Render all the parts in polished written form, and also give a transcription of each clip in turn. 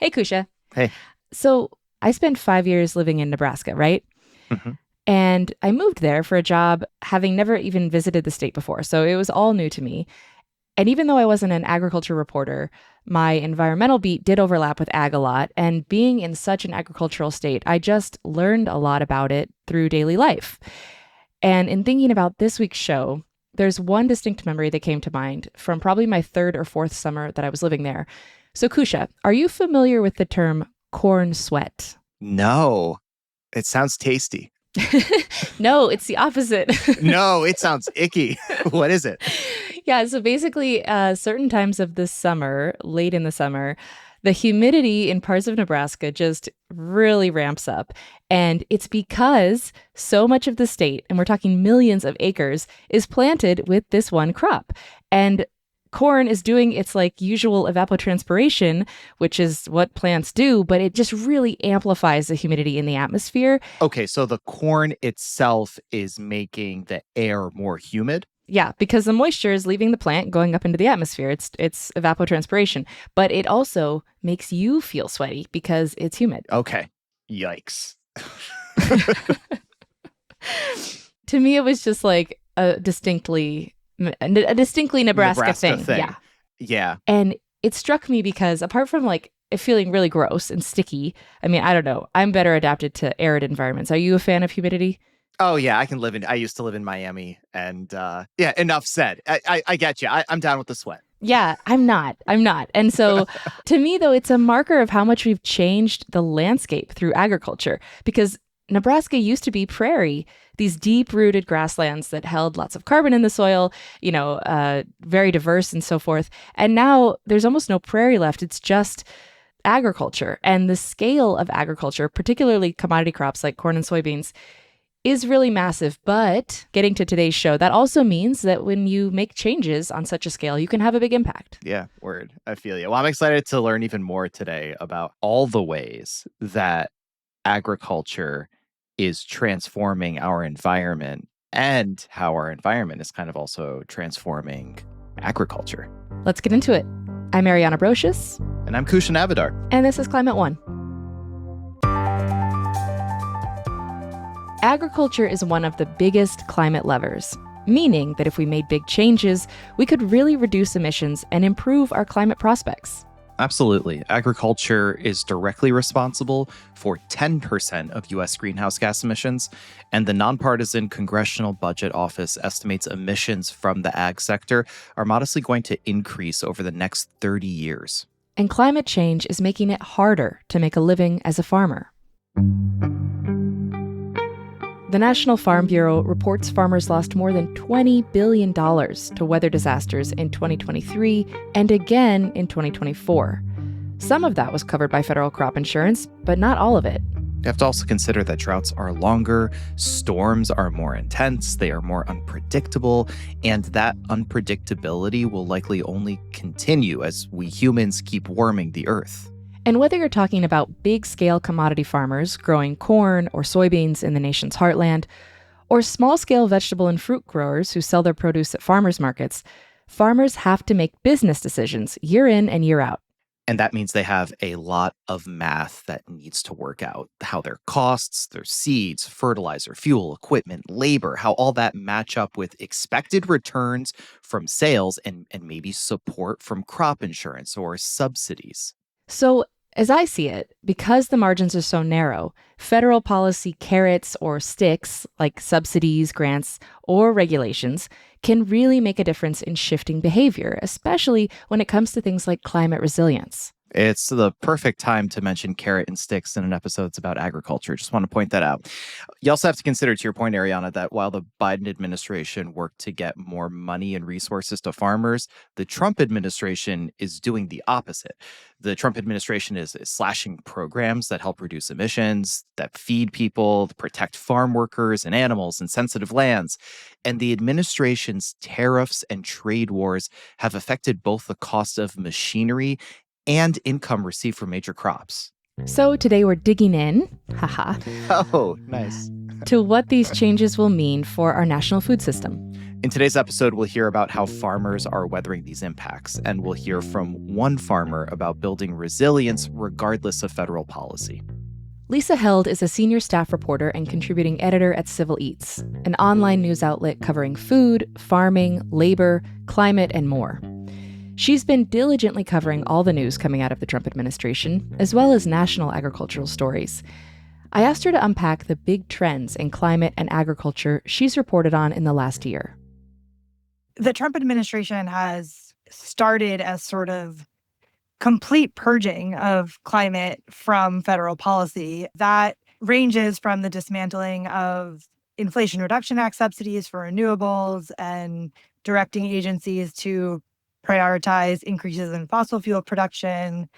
Hey, Kusha. Hey. So I spent 5 years living in Nebraska, right? hmm And I moved there for a job, having never even visited the state before. So it was all new to me. And even though I wasn't an agriculture reporter, my environmental beat did overlap with ag a lot. And being in such an agricultural state, I just learned a lot about it through daily life. And in thinking about this week's show, there's one distinct memory that came to mind from probably my third or fourth summer that I was living there. So, Kusha, are you familiar with the term corn sweat? No, it sounds tasty. No, it's the opposite. No, it sounds icky. What is it? Yeah, so basically, certain times of the summer, late in the summer, the humidity in parts of Nebraska just really ramps up. And it's because so much of the state, and we're talking millions of acres, is planted with this one crop. And corn is doing its usual evapotranspiration, which is what plants do, but it just really amplifies the humidity in the atmosphere. Okay, so the corn itself is making the air more humid? Yeah, because the moisture is leaving the plant, going up into the atmosphere. It's evapotranspiration, but it also makes you feel sweaty because it's humid. Okay, yikes. To me, it was just like a distinctly Nebraska thing. Yeah. And it struck me because apart from it feeling really gross and sticky, I mean, I don't know, I'm better adapted to arid environments. Are you a fan of humidity? Oh, yeah, I used to live in Miami, and yeah, enough said. I get you. I'm down with the sweat. Yeah, I'm not. And so to me, though, it's a marker of how much we've changed the landscape through agriculture, because Nebraska used to be prairie, these deep-rooted grasslands that held lots of carbon in the soil, very diverse and so forth. And now there's almost no prairie left. It's just agriculture. And the scale of agriculture, particularly commodity crops like corn and soybeans, is really massive. But getting to today's show, that also means that when you make changes on such a scale, you can have a big impact. Yeah, word. I feel you. Well, I'm excited to learn even more today about all the ways that agriculture is transforming our environment and how our environment is kind of also transforming agriculture. Let's get into it. I'm Ariana Brocious. And I'm Kushan Avidar. And this is Climate One. Agriculture is one of the biggest climate levers, meaning that if we made big changes, we could really reduce emissions and improve our climate prospects. Absolutely. Agriculture is directly responsible for 10% of U.S. greenhouse gas emissions, and the nonpartisan Congressional Budget Office estimates emissions from the ag sector are modestly going to increase over the next 30 years. And climate change is making it harder to make a living as a farmer. The National Farm Bureau reports farmers lost more than $20 billion to weather disasters in 2023 and again in 2024. Some of that was covered by federal crop insurance, but not all of it. You have to also consider that droughts are longer, storms are more intense, they are more unpredictable, and that unpredictability will likely only continue as we humans keep warming the earth. And whether you're talking about big-scale commodity farmers growing corn or soybeans in the nation's heartland, or small-scale vegetable and fruit growers who sell their produce at farmers markets, farmers have to make business decisions year in and year out. And that means they have a lot of math that needs to work out. How their costs, their seeds, fertilizer, fuel, equipment, labor, how all that match up with expected returns from sales and maybe support from crop insurance or subsidies. So, as I see it, because the margins are so narrow, federal policy carrots or sticks, like subsidies, grants, or regulations, can really make a difference in shifting behavior, especially when it comes to things like climate resilience. It's the perfect time to mention carrot and sticks in an episode about agriculture. Just want to point that out. You also have to consider, to your point, Ariana, that while the Biden administration worked to get more money and resources to farmers, the Trump administration is doing the opposite. The Trump administration is slashing programs that help reduce emissions, that feed people, protect farm workers and animals and sensitive lands. And the administration's tariffs and trade wars have affected both the cost of machinery and income received from major crops. So today we're digging in, Oh, nice. to what these changes will mean for our national food system. In today's episode, we'll hear about how farmers are weathering these impacts, and we'll hear from one farmer about building resilience regardless of federal policy. Lisa Held is a senior staff reporter and contributing editor at Civil Eats, an online news outlet covering food, farming, labor, climate, and more. She's been diligently covering all the news coming out of the Trump administration, as well as national agricultural stories. I asked her to unpack the big trends in climate and agriculture she's reported on in the last year. The Trump administration has started a sort of complete purging of climate from federal policy that ranges from the dismantling of Inflation Reduction Act subsidies for renewables and directing agencies to prioritize increases in fossil fuel production,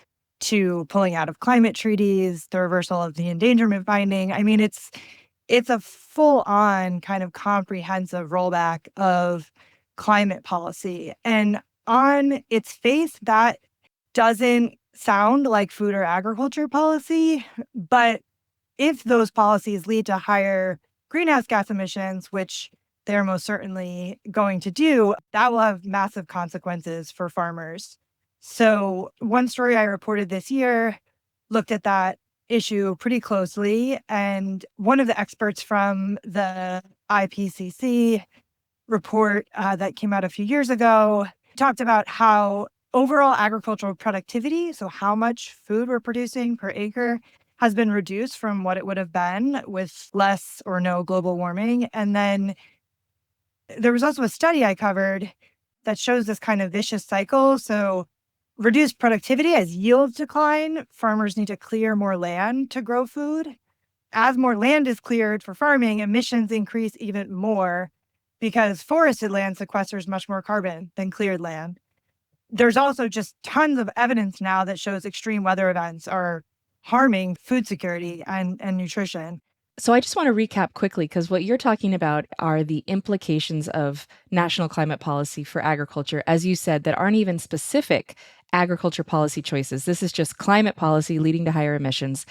to pulling out of climate treaties, the reversal of the endangerment binding. I mean, it's a full-on kind of comprehensive rollback of climate policy. And on its face, that doesn't sound like food or agriculture policy. But if those policies lead to higher greenhouse gas emissions, which they're most certainly going to do, that will have massive consequences for farmers. So one story I reported this year looked at that issue pretty closely. And one of the experts from the IPCC report that came out a few years ago talked about how overall agricultural productivity, so how much food we're producing per acre, has been reduced from what it would have been with less or no global warming. And then there was also a study I covered that shows this kind of vicious cycle. So reduced productivity as yields decline, farmers need to clear more land to grow food. As more land is cleared for farming, emissions increase even more because forested land sequesters much more carbon than cleared land. There's also just tons of evidence now that shows extreme weather events are harming food security and nutrition. So I just want to recap quickly, because what you're talking about are the implications of national climate policy for agriculture, as you said, that aren't even specific agriculture policy choices. This is just climate policy leading to higher emissions.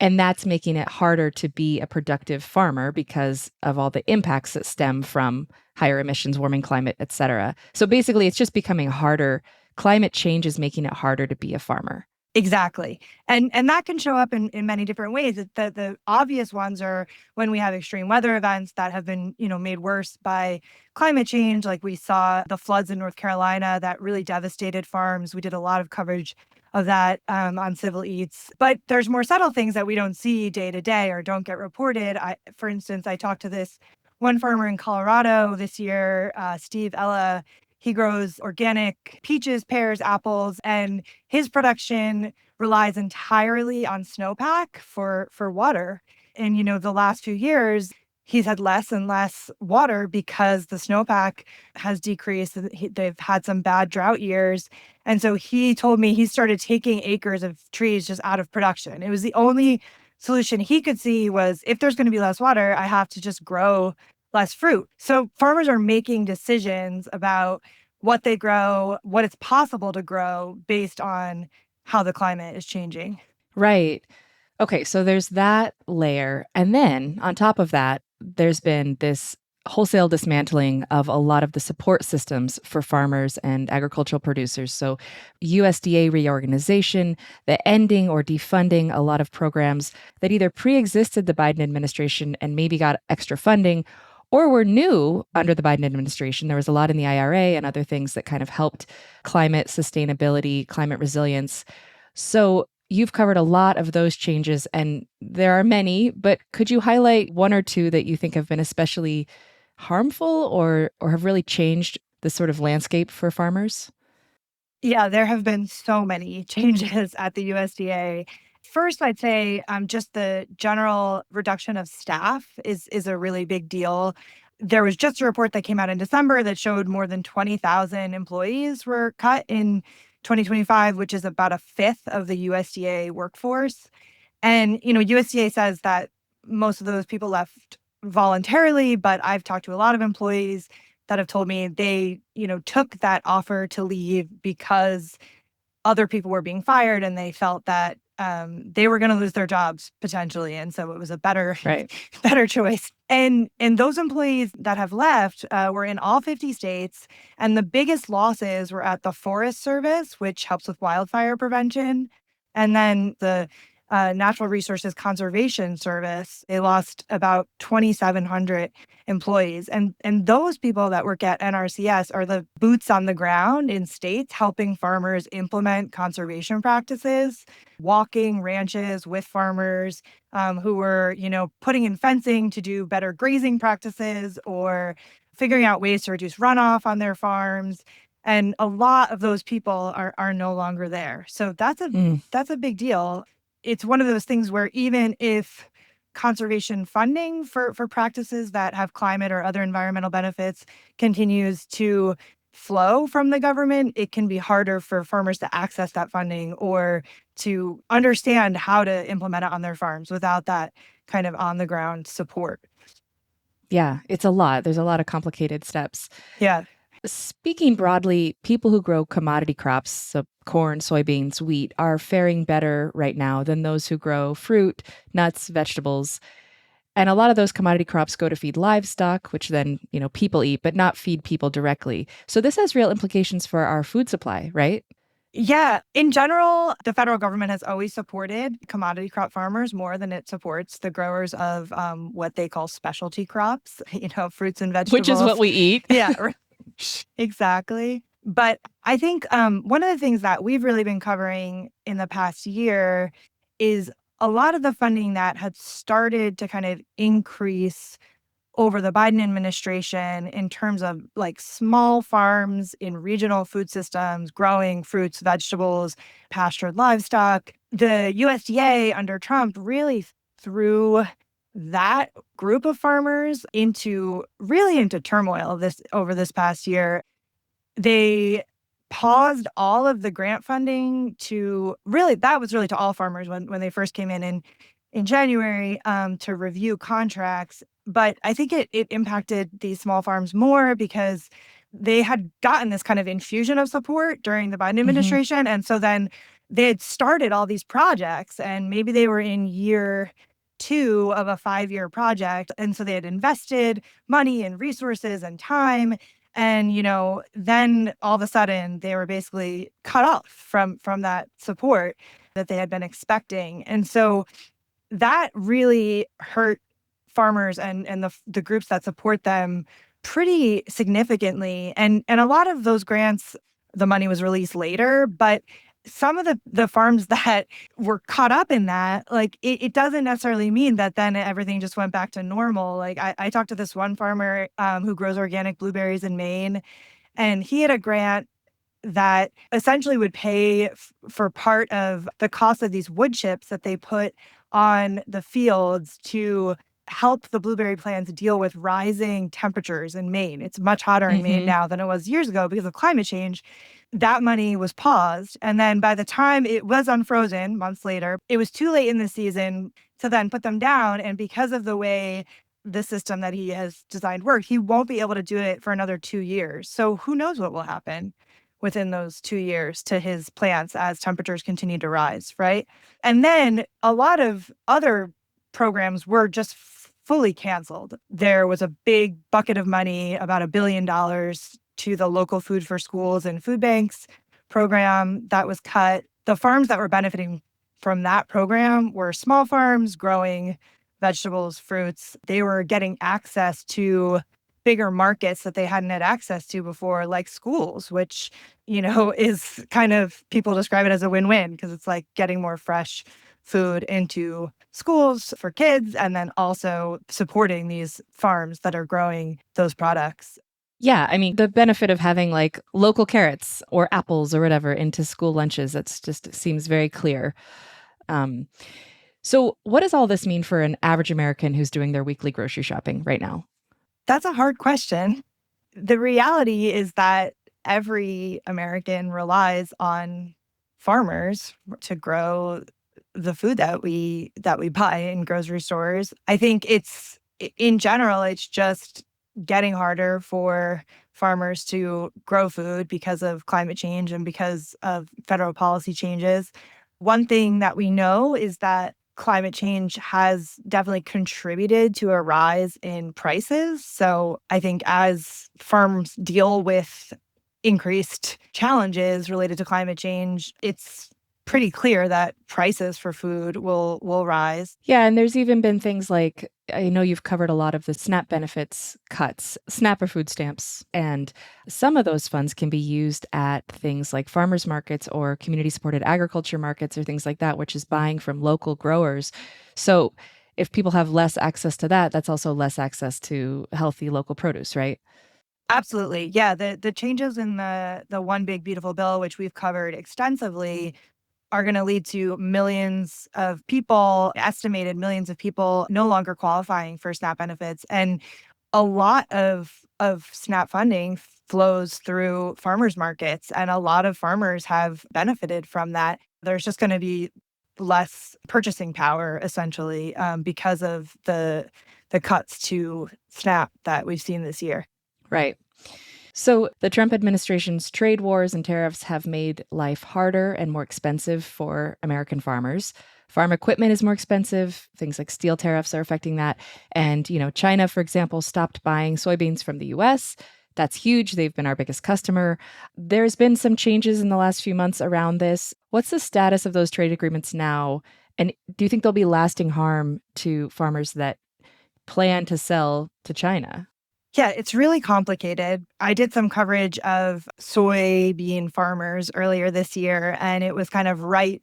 And that's making it harder to be a productive farmer because of all the impacts that stem from higher emissions, warming climate, et cetera. So basically, it's just becoming harder. Climate change is making it harder to be a farmer. Exactly. And that can show up in many different ways. The obvious ones are when we have extreme weather events that have been, made worse by climate change. Like we saw the floods in North Carolina that really devastated farms. We did a lot of coverage of that on Civil Eats. But there's more subtle things that we don't see day to day or don't get reported. For instance, I talked to this one farmer in Colorado this year, Steve Ella. He grows organic peaches, pears, apples, and his production relies entirely on snowpack for water. And, the last few years, he's had less and less water because the snowpack has decreased. They've had some bad drought years. And so he told me he started taking acres of trees just out of production. It was the only solution he could see was if there's going to be less water, I have to just grow less fruit. So farmers are making decisions about what they grow, what it's possible to grow based on how the climate is changing. Right. Okay, so there's that layer. And then on top of that, there's been this wholesale dismantling of a lot of the support systems for farmers and agricultural producers. So USDA reorganization, the ending or defunding a lot of programs that either pre-existed the Biden administration and maybe got extra funding, or were new under the Biden administration. There was a lot in the IRA and other things that kind of helped climate sustainability, climate resilience. So you've covered a lot of those changes, and there are many, but could you highlight one or two that you think have been especially harmful or have really changed the sort of landscape for farmers? Yeah, there have been so many changes at the USDA. First, I'd say just the general reduction of staff is a really big deal. There was just a report that came out in December that showed more than 20,000 employees were cut in 2025, which is about a fifth of the USDA workforce. And, USDA says that most of those people left voluntarily, but I've talked to a lot of employees that have told me they, took that offer to leave because other people were being fired and they felt that they were going to lose their jobs potentially. And so it was a better Right. better choice. And those employees that have left were in all 50 states. And the biggest losses were at the Forest Service, which helps with wildfire prevention. And then the Natural Resources Conservation Service, they lost about 2,700 employees. And those people that work at NRCS are the boots on the ground in states helping farmers implement conservation practices, walking ranches with farmers who were, putting in fencing to do better grazing practices or figuring out ways to reduce runoff on their farms. And a lot of those people are no longer there. So that's a big deal. It's one of those things where even if conservation funding for practices that have climate or other environmental benefits continues to flow from the government, it can be harder for farmers to access that funding or to understand how to implement it on their farms without that kind of on the ground support. Yeah, it's a lot. There's a lot of complicated steps. Yeah. Speaking broadly, people who grow commodity crops, so corn, soybeans, wheat, are faring better right now than those who grow fruit, nuts, vegetables. And a lot of those commodity crops go to feed livestock, which then, people eat, but not feed people directly. So this has real implications for our food supply, right? Yeah. In general, the federal government has always supported commodity crop farmers more than it supports the growers of what they call specialty crops, fruits and vegetables. Which is what we eat. Yeah, exactly. But I think one of the things that we've really been covering in the past year is a lot of the funding that had started to kind of increase over the Biden administration in terms of like small farms in regional food systems, growing fruits, vegetables, pastured livestock. The USDA under Trump really threw that group of farmers into turmoil over this past year. They paused all of the grant funding to all farmers when they first came in January to review contracts. But I think it impacted these small farms more because they had gotten this kind of infusion of support during the Biden administration. And so then they had started all these projects and maybe they were in year 2 of a 5-year project. And so they had invested money and resources and time. And, then all of a sudden they were basically cut off from that support that they had been expecting. And so that really hurt farmers and the groups that support them pretty significantly. And a lot of those grants, the money was released later, but some of the farms that were caught up in that, like it doesn't necessarily mean that then everything just went back to normal. Like I talked to this one farmer who grows organic blueberries in Maine, and he had a grant that essentially would pay for part of the cost of these wood chips that they put on the fields to help the blueberry plants deal with rising temperatures in Maine. It's much hotter in Maine now than it was years ago because of climate change. That money was paused. And then by the time it was unfrozen months later, it was too late in the season to then put them down. And because of the way the system that he has designed works, he won't be able to do it for another 2 years. So who knows what will happen within those 2 years to his plants as temperatures continue to rise, right? And then a lot of other programs were just fully canceled. There was a big bucket of money, about $1 billion, to the local Food for Schools and food banks program that was cut. The farms that were benefiting from that program were small farms growing vegetables, fruits. They were getting access to bigger markets that they hadn't had access to before, like schools, which, is kind of, people describe it as a win-win because it's like getting more fresh food into schools for kids and then also supporting these farms that are growing those products. Yeah, I mean, the benefit of having like local carrots or apples or whatever into school lunches, that's just seems very clear. So what does all this mean for an average American who's doing their weekly grocery shopping right now? That's a hard question. The reality is that every American relies on farmers to grow the food that we buy in grocery stores. I think in general, it's just getting harder for farmers to grow food because of climate change and because of federal policy changes. One thing that we know is that climate change has definitely contributed to a rise in prices. So I think as firms deal with increased challenges related to climate change, it's pretty clear that prices for food will rise. Yeah, and there's even been things like, I know you've covered a lot of the SNAP benefits cuts, SNAP or food stamps, and some of those funds can be used at things like farmers markets or community supported agriculture markets or things like that, which is buying from local growers. So if people have less access to that, that's also less access to healthy local produce, right? Absolutely. Yeah, the changes in the One Big Beautiful Bill, which we've covered extensively, are going to lead to millions of people, estimated millions of people, no longer qualifying for SNAP benefits. And a lot of SNAP funding flows through farmers markets, and a lot of farmers have benefited from that. There's just going to be less purchasing power, essentially, because of the cuts to SNAP that we've seen this year. Right. So, the Trump administration's trade wars and tariffs have made life harder and more expensive for American farmers. Farm equipment is more expensive. Things like steel tariffs are affecting that. And, China, for example, stopped buying soybeans from the US. That's huge. They've been our biggest customer. There's been some changes in the last few months around this. What's the status of those trade agreements now? And do you think there'll be lasting harm to farmers that plan to sell to China? Yeah, it's really complicated. I did some coverage of soybean farmers earlier this year, and it was kind of right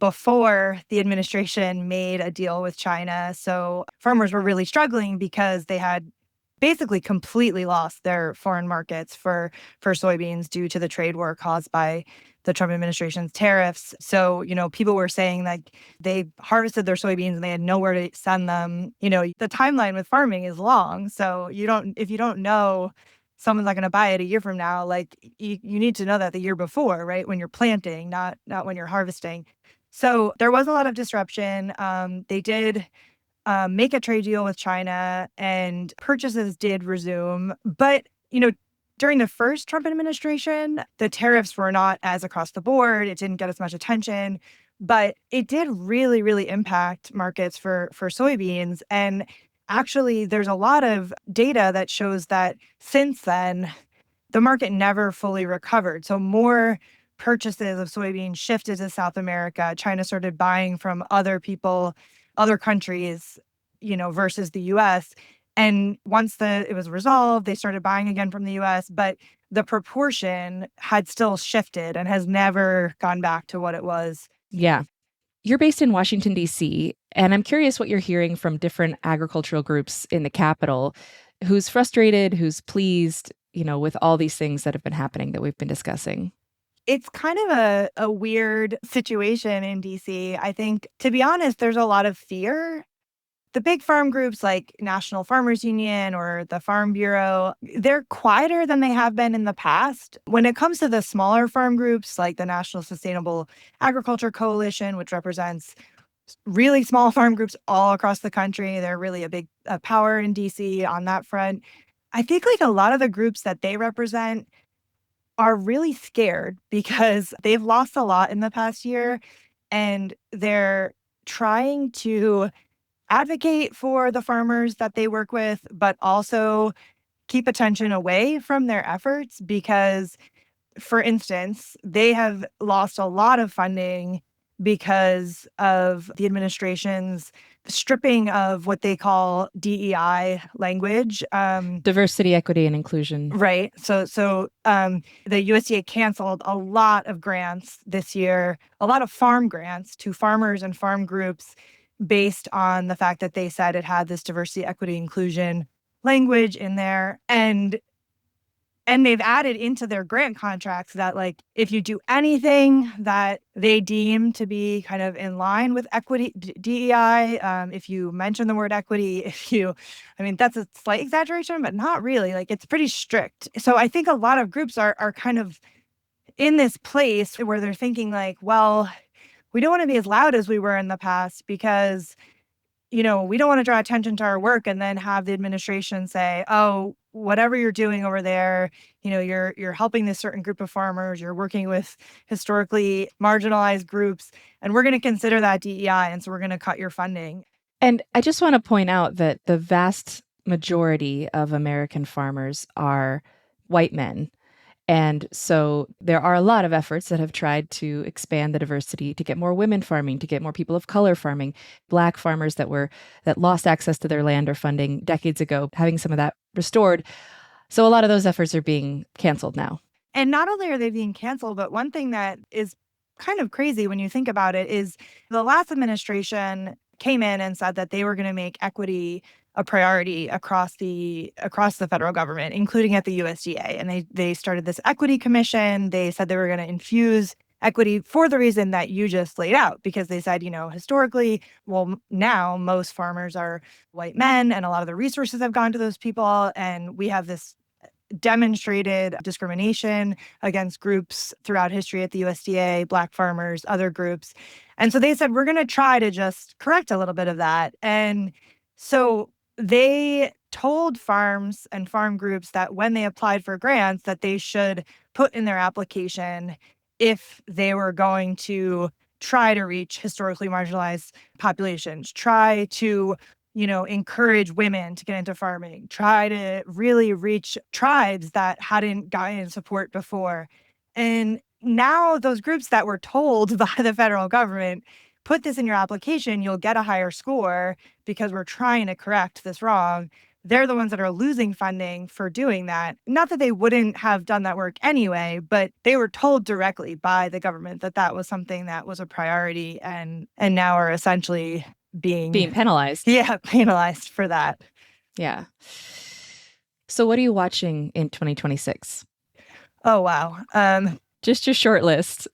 before the administration made a deal with China. So farmers were really struggling because they had basically completely lost their foreign markets for soybeans due to the trade war caused by the Trump administration's tariffs. So, people were saying like they harvested their soybeans and they had nowhere to send them. The timeline with farming is long. So if you don't know someone's not going to buy it a year from now, like you need to know that the year before, right? When you're planting, not when you're harvesting. So there was a lot of disruption. They did make a trade deal with China and purchases did resume. But, during the first Trump administration, the tariffs were not as across the board. It didn't get as much attention, but it did really, really impact markets for soybeans. And actually, there's a lot of data that shows that since then, the market never fully recovered. So more purchases of soybeans shifted to South America. China started buying from other people, other countries, versus the US. And once it was resolved, they started buying again from the US, but the proportion had still shifted and has never gone back to what it was. Yeah. You're based in Washington, D.C., and I'm curious what you're hearing from different agricultural groups in the Capitol. Who's frustrated, who's pleased, with all these things that have been happening that we've been discussing? It's kind of a weird situation in DC. I think, to be honest, there's a lot of fear. The big farm groups like National Farmers Union or the Farm Bureau, they're quieter than they have been in the past. When it comes to the smaller farm groups like the National Sustainable Agriculture Coalition, which represents really small farm groups all across the country, they're really a big power in DC on that front. I think like a lot of the groups that they represent are really scared because they've lost a lot in the past year and they're trying to advocate for the farmers that they work with, but also keep attention away from their efforts because, for instance, they have lost a lot of funding because of the administration's stripping of what they call DEI language. Diversity, equity, and inclusion. Right. So the USDA canceled a lot of grants this year, a lot of farm grants to farmers and farm groups based on the fact that they said it had this diversity, equity, inclusion language in there. And they've added into their grant contracts that, like, if you do anything that they deem to be kind of in line with equity, DEI, if you mention the word equity, that's a slight exaggeration, but not really. Like, it's pretty strict. So I think a lot of groups are kind of in this place where they're thinking like, well, we don't want to be as loud as we were in the past because we don't want to draw attention to our work and then have the administration say, oh, whatever you're doing over there, you're helping this certain group of farmers, you're working with historically marginalized groups, and we're going to consider that DEI, and so we're going to cut your funding. And I just want to point out that the vast majority of American farmers are white men. And so there are a lot of efforts that have tried to expand the diversity, to get more women farming, to get more people of color farming, Black farmers that lost access to their land or funding decades ago, having some of that restored. So a lot of those efforts are being canceled now. And not only are they being canceled, but one thing that is kind of crazy when you think about it is the last administration came in and said that they were going to make equity a priority across the federal government, including at the USDA. And they started this equity commission. They said they were going to infuse equity for the reason that you just laid out, because they said, historically, well, now most farmers are white men and a lot of the resources have gone to those people. And we have this demonstrated discrimination against groups throughout history at the USDA, Black farmers, other groups. And so they said, we're going to try to just correct a little bit of that. And so they told farms and farm groups that when they applied for grants, that they should put in their application if they were going to try to reach historically marginalized populations, try to encourage women to get into farming, try to really reach tribes that hadn't gotten support before. And now those groups that were told by the federal government, put this in your application, you'll get a higher score because we're trying to correct this wrong. They're the ones that are losing funding for doing that. Not that they wouldn't have done that work anyway, but they were told directly by the government that that was something that was a priority, and now are essentially being penalized. Yeah, penalized for that. Yeah. So what are you watching in 2026? Oh, wow. Just your short list.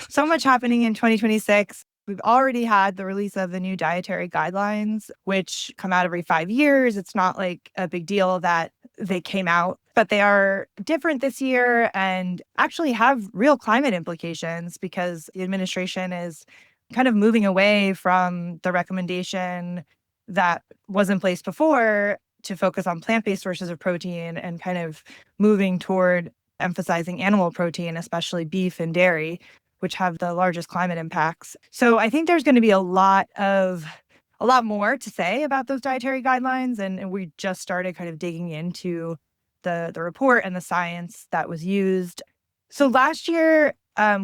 So much happening in 2026. We've already had the release of the new dietary guidelines, which come out every 5 years. It's not like a big deal that they came out, but they are different this year and actually have real climate implications, because the administration is kind of moving away from the recommendation that was in place before to focus on plant-based sources of protein and kind of moving toward emphasizing animal protein, especially beef and dairy, which have the largest climate impacts. So I think there's going to be a lot more to say about those dietary guidelines. And we just started kind of digging into the report and the science that was used. So last year,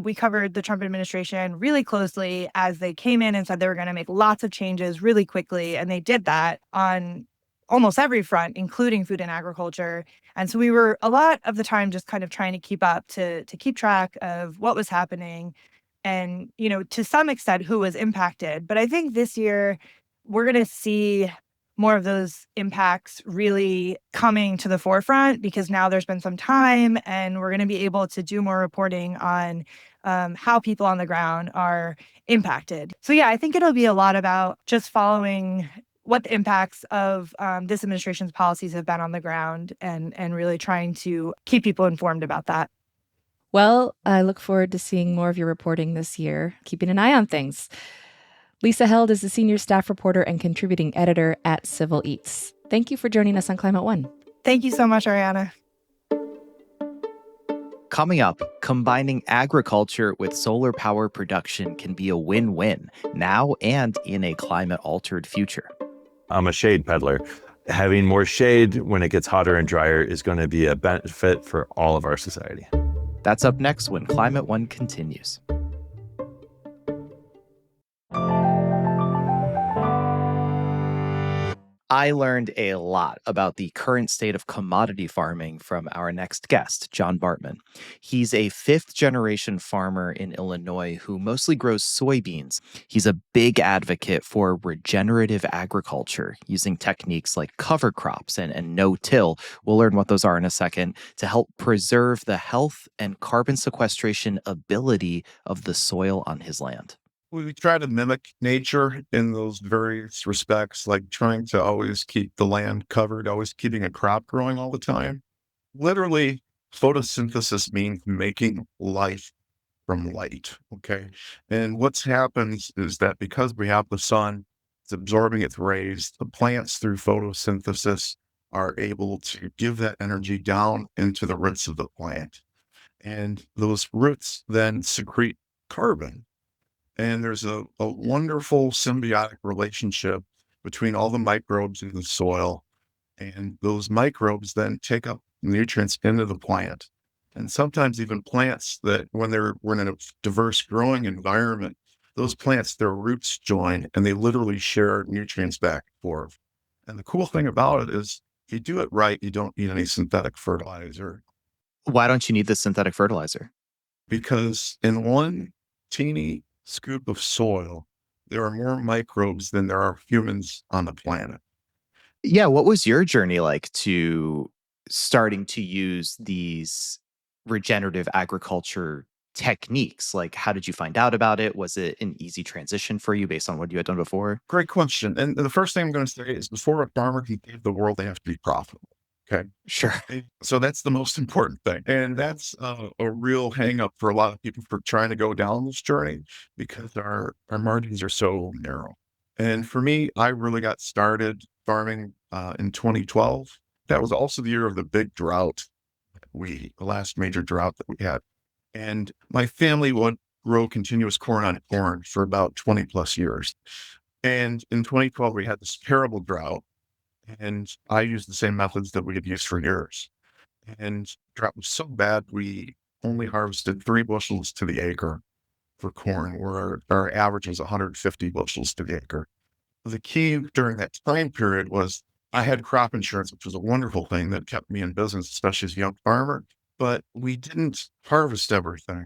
we covered the Trump administration really closely as they came in and said they were going to make lots of changes really quickly. And they did that on almost every front, including food and agriculture. And so we were a lot of the time just kind of trying to keep up, to keep track of what was happening and, to some extent, who was impacted. But I think this year we're going to see more of those impacts really coming to the forefront, because now there's been some time and we're going to be able to do more reporting on how people on the ground are impacted. So yeah, I think it'll be a lot about just following what the impacts of this administration's policies have been on the ground, and really trying to keep people informed about that. Well, I look forward to seeing more of your reporting this year, keeping an eye on things. Lisa Held is the senior staff reporter and contributing editor at Civil Eats. Thank you for joining us on Climate One. Thank you so much, Ariana. Coming up, combining agriculture with solar power production can be a win-win now and in a climate-altered future. I'm a shade peddler. Having more shade when it gets hotter and drier is going to be a benefit for all of our society. That's up next when Climate One continues. I learned a lot about the current state of commodity farming from our next guest, John Bartman. He's a fifth-generation farmer in Illinois who mostly grows soybeans. He's a big advocate for regenerative agriculture, using techniques like cover crops and no-till. We'll learn what those are in a second, to help preserve the health and carbon sequestration ability of the soil on his land. We try to mimic nature in those various respects, like trying to always keep the land covered, always keeping a crop growing all the time. Literally, photosynthesis means making life from light, okay? And what's happens is that because we have the sun it's absorbing its rays. The plants, through photosynthesis, are able to give that energy down into the roots of the plant. And those roots then secrete carbon. And there's a wonderful symbiotic relationship between all the microbes in the soil. And those microbes then take up nutrients into the plant. And sometimes even plants that we're in a diverse growing environment, those plants, their roots join and they literally share nutrients back and forth. And the cool thing about it is if you do it right, you don't need any synthetic fertilizer, Why don't you need the synthetic fertilizer? because in one teeny scoop of soil, there are more microbes than there are humans on the planet. Yeah, what was your journey like to starting to use these regenerative agriculture techniques? Like, how did you find out about it? Was it an easy transition for you based on what you had done before? Great question. And the first thing I'm going to say is before a farmer can feed the world, they have to be profitable. Okay. Sure. So that's the most important thing. And that's a real hang up for a lot of people for trying to go down this journey because our margins are so narrow. And for me, I really got started farming in 2012. That was also the year of the big drought, the last major drought that we had. And my family would grow continuous corn on corn for about 20 plus years. And in 2012, we had this terrible drought. And I used the same methods that we had used for years. And drought was so bad, we only harvested 3 bushels to the acre for corn, where our average was 150 bushels to the acre. The key during that time period was I had crop insurance, which was a wonderful thing that kept me in business, especially as a young farmer, but we didn't harvest everything.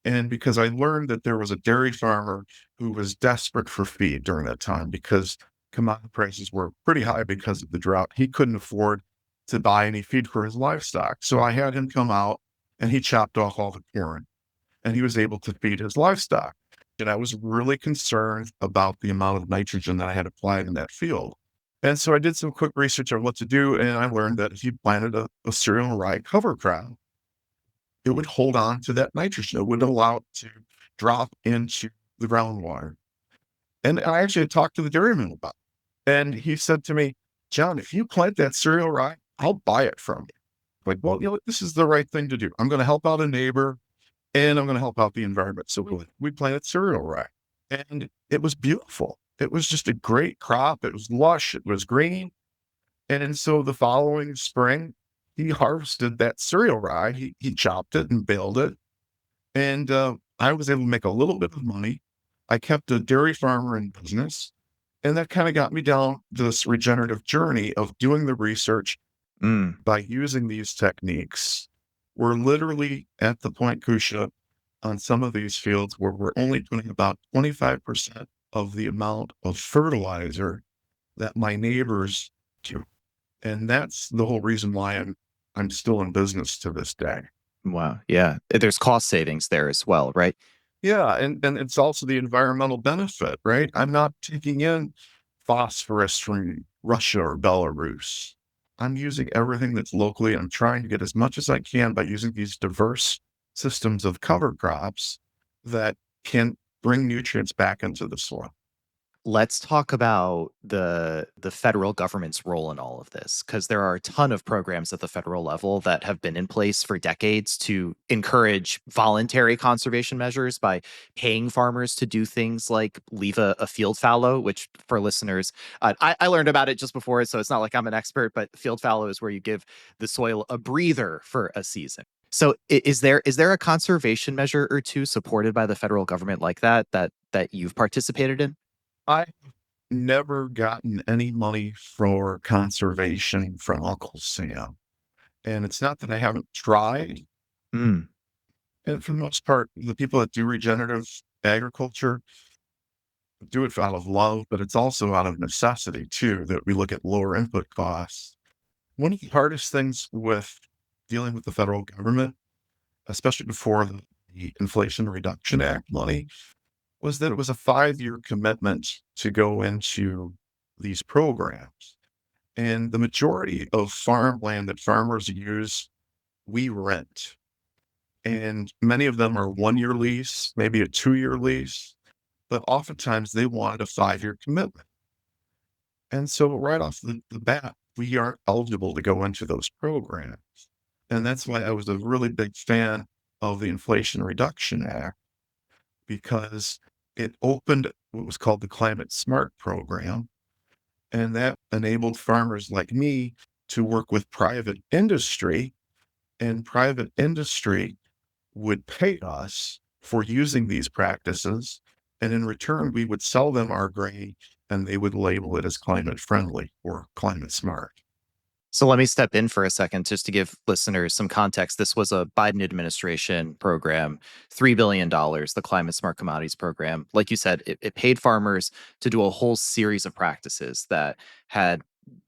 And because I learned that there was a dairy farmer who was desperate for feed during that time because commodity prices were pretty high because of the drought. He couldn't afford to buy any feed for his livestock. So I had him come out and he chopped off all the corn and he was able to feed his livestock. And I was really concerned about the amount of nitrogen that I had applied in that field. And so I did some quick research on what to do. And I learned that if you planted a cereal rye cover crop, it would hold on to that nitrogen. It wouldn't allow it to drop into the groundwater. And I actually had talked to the dairyman about it. And he said to me, John, if you plant that cereal rye, I'll buy it from you. Like, well, this is the right thing to do. I'm going to help out a neighbor and I'm going to help out the environment. So we planted cereal rye and it was beautiful. It was just a great crop. It was lush. It was green. And so the following spring, he harvested that cereal rye. He chopped it and baled it. And I was able to make a little bit of money. I kept a dairy farmer in business. And that kind of got me down this regenerative journey of doing the research by using these techniques. We're literally at the point, Kusha, on some of these fields where we're only putting about 25% of the amount of fertilizer that my neighbors do. And that's the whole reason why I'm still in business to this day. Wow. Yeah. There's cost savings there as well, right? Yeah. And it's also the environmental benefit, right? I'm not taking in phosphorus from Russia or Belarus. I'm using everything that's locally. I'm trying to get as much as I can by using these diverse systems of cover crops that can bring nutrients back into the soil. Let's talk about the federal government's role in all of this, because there are a ton of programs at the federal level that have been in place for decades to encourage voluntary conservation measures by paying farmers to do things like leave a field fallow, which for listeners, I learned about it just before, so it's not like I'm an expert, but field fallow is where you give the soil a breather for a season. So is there a conservation measure or two supported by the federal government like that you've participated in? I've never gotten any money for conservation from Uncle Sam. And it's not that I haven't tried. Mm. And for the most part, the people that do regenerative agriculture do it out of love, but it's also out of necessity too, that we look at lower input costs. One of the hardest things with dealing with the federal government, especially before the Inflation Reduction Act money, was that it was a 5-year commitment to go into these programs. And the majority of farmland that farmers use, we rent. And many of them are 1-year lease, maybe a 2-year lease, but oftentimes they wanted a 5-year commitment. And so right off the bat, we aren't eligible to go into those programs. And that's why I was a really big fan of the Inflation Reduction Act, because it opened what was called the Climate Smart Program. And that enabled farmers like me to work with private industry, and private industry would pay us for using these practices. And in return, we would sell them our grain and they would label it as climate friendly or climate smart. So let me step in for a second just to give listeners some context. This was a Biden administration program, $3 billion, the Climate Smart Commodities Program. Like you said, it paid farmers to do a whole series of practices that had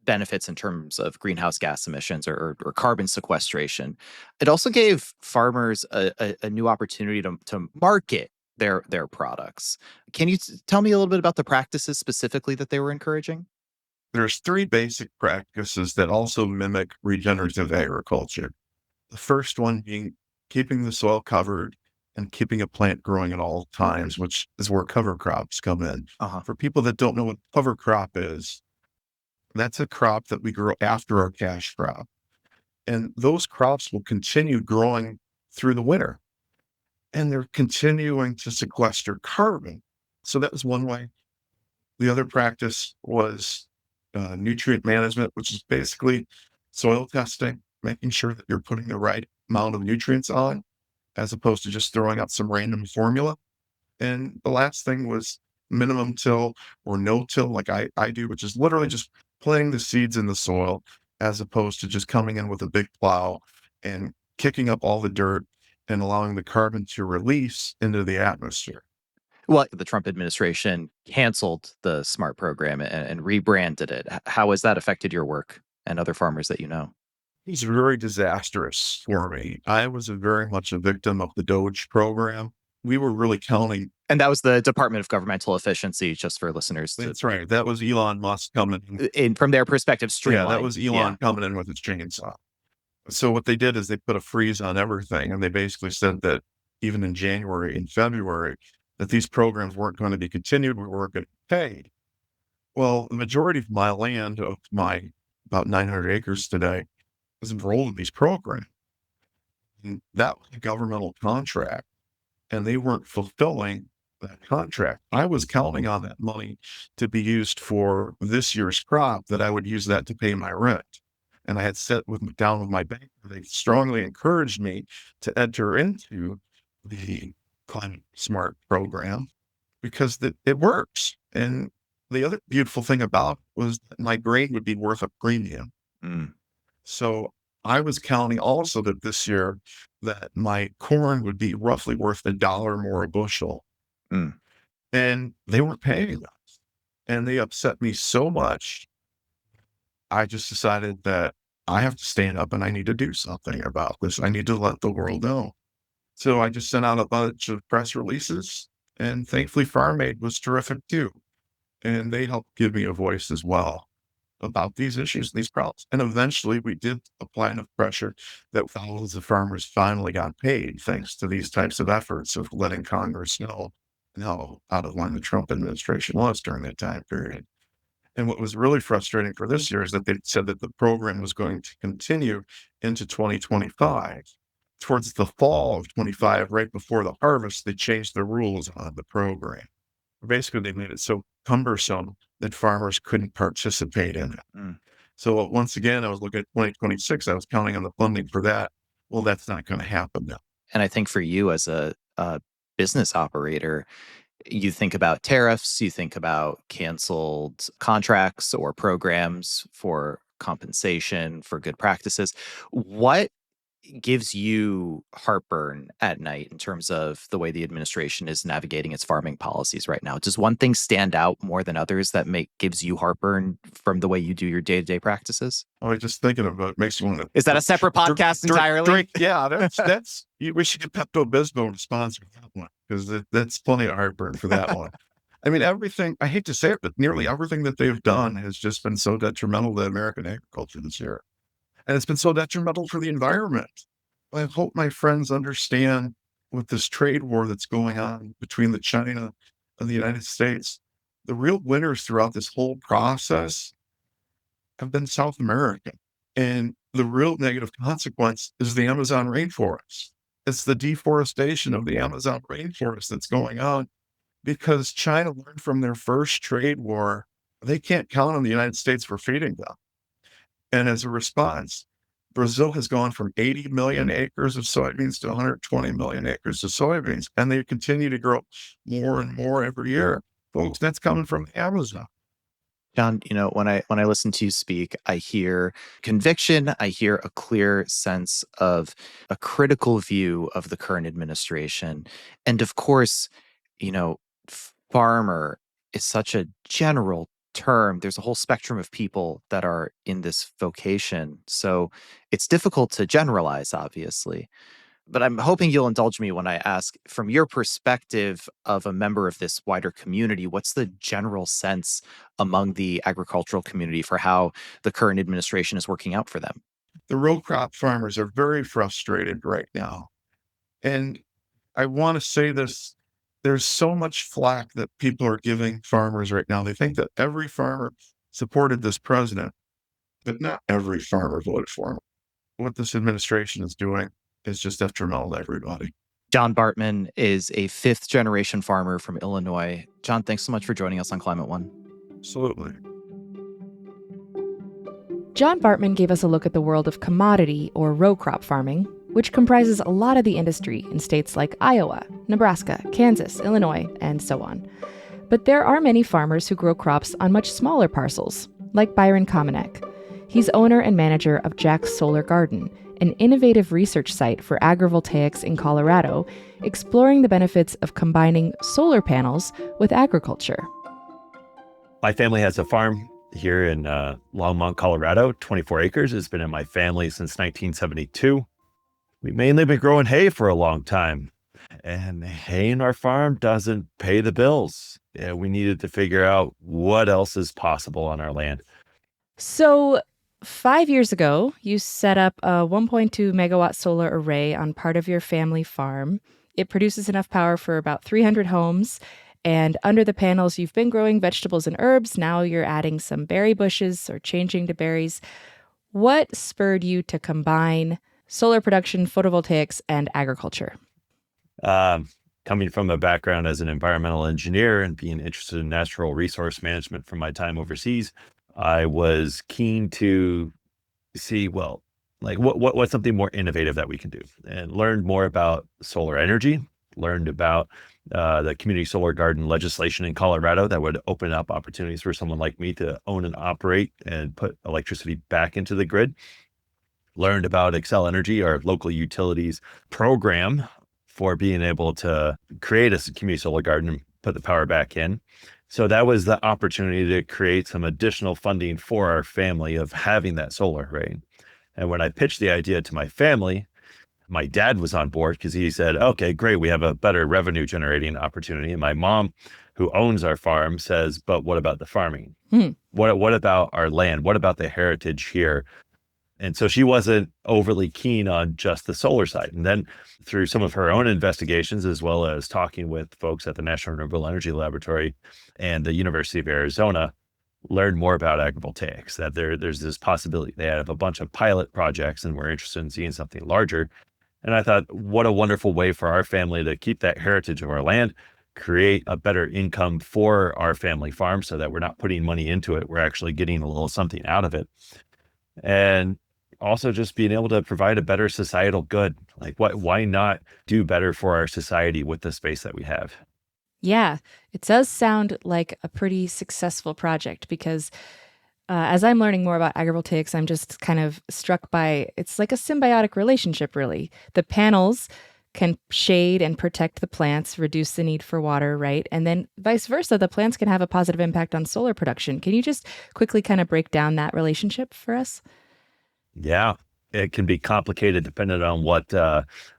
benefits in terms of greenhouse gas emissions or carbon sequestration. It also gave farmers a new opportunity to market their products. Can you tell me a little bit about the practices specifically that they were encouraging? There's three basic practices that also mimic regenerative agriculture. The first one being keeping the soil covered and keeping a plant growing at all times, which is where cover crops come in. Uh-huh. For people that don't know what cover crop is, that's a crop that we grow after our cash crop. And those crops will continue growing through the winter, and they're continuing to sequester carbon. So that was one way. The other practice was nutrient management, which is basically soil testing, making sure that you're putting the right amount of nutrients on, as opposed to just throwing out some random formula. And the last thing was minimum till or no till, like I do, which is literally just planting the seeds in the soil, as opposed to just coming in with a big plow and kicking up all the dirt and allowing the carbon to release into the atmosphere. Well, the Trump administration canceled the SMART program and rebranded it. How has that affected your work and other farmers that you know? It's very disastrous for me. I was very much a victim of the Doge program. We were really counting. And that was the Department of Governmental Efficiency, just for listeners. That's right. That was Elon Musk coming in from their perspective, streamline. Yeah, that was Elon coming in with his chainsaw. So what they did is they put a freeze on everything, and they basically said that even in January and February, that these programs weren't going to be continued. We weren't going to be paid. Well, the majority of my land, of my about 900 acres today, was enrolled in these programs. And that was a governmental contract, and they weren't fulfilling that contract. I was counting on that money to be used for this year's crop, that I would use that to pay my rent. And I had set down with my bank. They strongly encouraged me to enter into the Climate Smart program because it works. And the other beautiful thing about it was that my grain would be worth a premium. Mm. So I was counting also that this year that my corn would be roughly worth $1 more a bushel. Mm. And they weren't paying us. And they upset me so much. I just decided that I have to stand up and I need to do something about this. I need to let the world know. So I just sent out a bunch of press releases, and thankfully Farm Aid was terrific too. And they helped give me a voice as well about these issues, these problems. And eventually we did apply enough pressure that thousands of farmers finally got paid, thanks to these types of efforts of letting Congress know how out of line the Trump administration was during that time period. And what was really frustrating for this year is that they said that the program was going to continue into 2025. Towards the fall of 25, right before the harvest, they changed the rules on the program. Basically, they made it so cumbersome that farmers couldn't participate in it. Mm. So once again, I was looking at 2026. I was counting on the funding for that. Well, that's not going to happen now. And I think for you as a business operator, you think about tariffs, you think about canceled contracts or programs for compensation for good practices. What gives you heartburn at night in terms of the way the administration is navigating its farming policies right now? Does one thing stand out more than others that gives you heartburn from the way you do your day-to-day practices? Oh, just thinking about it makes you want to. Is that a separate podcast entirely? Yeah, that's we should get Pepto-Bismol to sponsor that one, because that's plenty of heartburn for that one. I mean, everything, I hate to say it, but nearly everything that they've done has just been so detrimental to American agriculture this year. And it's been so detrimental for the environment. I hope my friends understand, with this trade war that's going on between China and the United States, the real winners throughout this whole process have been South America. And the real negative consequence is the Amazon rainforest. It's the deforestation of the Amazon rainforest that's going on because China learned from their first trade war, they can't count on the United States for feeding them. And as a response, Brazil has gone from 80 million acres of soybeans to 120 million acres of soybeans, and they continue to grow more and more every year. Folks, that's coming from Amazon. John, when I listen to you speak, I hear conviction, I hear a clear sense of a critical view of the current administration. And of course, you know, farmer is such a general term. There's a whole spectrum of people that are in this vocation. So it's difficult to generalize, obviously. But I'm hoping you'll indulge me when I ask, from your perspective of a member of this wider community, what's the general sense among the agricultural community for how the current administration is working out for them? The row crop farmers are very frustrated right now. And I want to say this, there's so much flack that people are giving farmers right now. They think that every farmer supported this president, but not every farmer voted for him. What this administration is doing is just detrimental to everybody. John Bartman is a fifth generation farmer from Illinois. John, thanks so much for joining us on Climate One. Absolutely. John Bartman gave us a look at the world of commodity or row crop farming, which comprises a lot of the industry in states like Iowa, Nebraska, Kansas, Illinois, and so on. But there are many farmers who grow crops on much smaller parcels, like Byron Kominek. He's owner and manager of Jack's Solar Garden, an innovative research site for agrivoltaics in Colorado, exploring the benefits of combining solar panels with agriculture. My family has a farm here in Longmont, Colorado, 24 acres. It's been in my family since 1972. We mainly been growing hay for a long time, and hay in our farm doesn't pay the bills. We needed to figure out what else is possible on our land. So 5 years ago, you set up a 1.2 megawatt solar array on part of your family farm. It produces enough power for about 300 homes. And under the panels, you've been growing vegetables and herbs. Now you're adding some berry bushes or changing to berries. What spurred you to combine solar production, photovoltaics, and agriculture? Coming from a background as an environmental engineer and being interested in natural resource management from my time overseas, I was keen to see, what's something more innovative that we can do, and learned more about solar energy, learned about the community solar garden legislation in Colorado that would open up opportunities for someone like me to own and operate and put electricity back into the grid. Learned about Xcel Energy, our local utilities program for being able to create a community solar garden and put the power back in. So that was the opportunity to create some additional funding for our family of having that solar, right? And when I pitched the idea to my family, my dad was on board because he said, okay, great, we have a better revenue generating opportunity. And my mom, who owns our farm, says, but what about the farming? What about our land? What about the heritage here? And so she wasn't overly keen on just the solar side. And then through some of her own investigations, as well as talking with folks at the National Renewable Energy Laboratory and the University of Arizona, learned more about agrivoltaics, that there's this possibility. They have a bunch of pilot projects and we're interested in seeing something larger. And I thought, what a wonderful way for our family to keep that heritage of our land, create a better income for our family farm so that we're not putting money into it. We're actually getting a little something out of it. And also just being able to provide a better societal good. Like, why not do better for our society with the space that we have? Yeah, it does sound like a pretty successful project because as I'm learning more about agrivoltaics, I'm just kind of struck by it's like a symbiotic relationship, really. The panels can shade and protect the plants, reduce the need for water, right? And then vice versa, the plants can have a positive impact on solar production. Can you just quickly kind of break down that relationship for us? Yeah, it can be complicated depending on what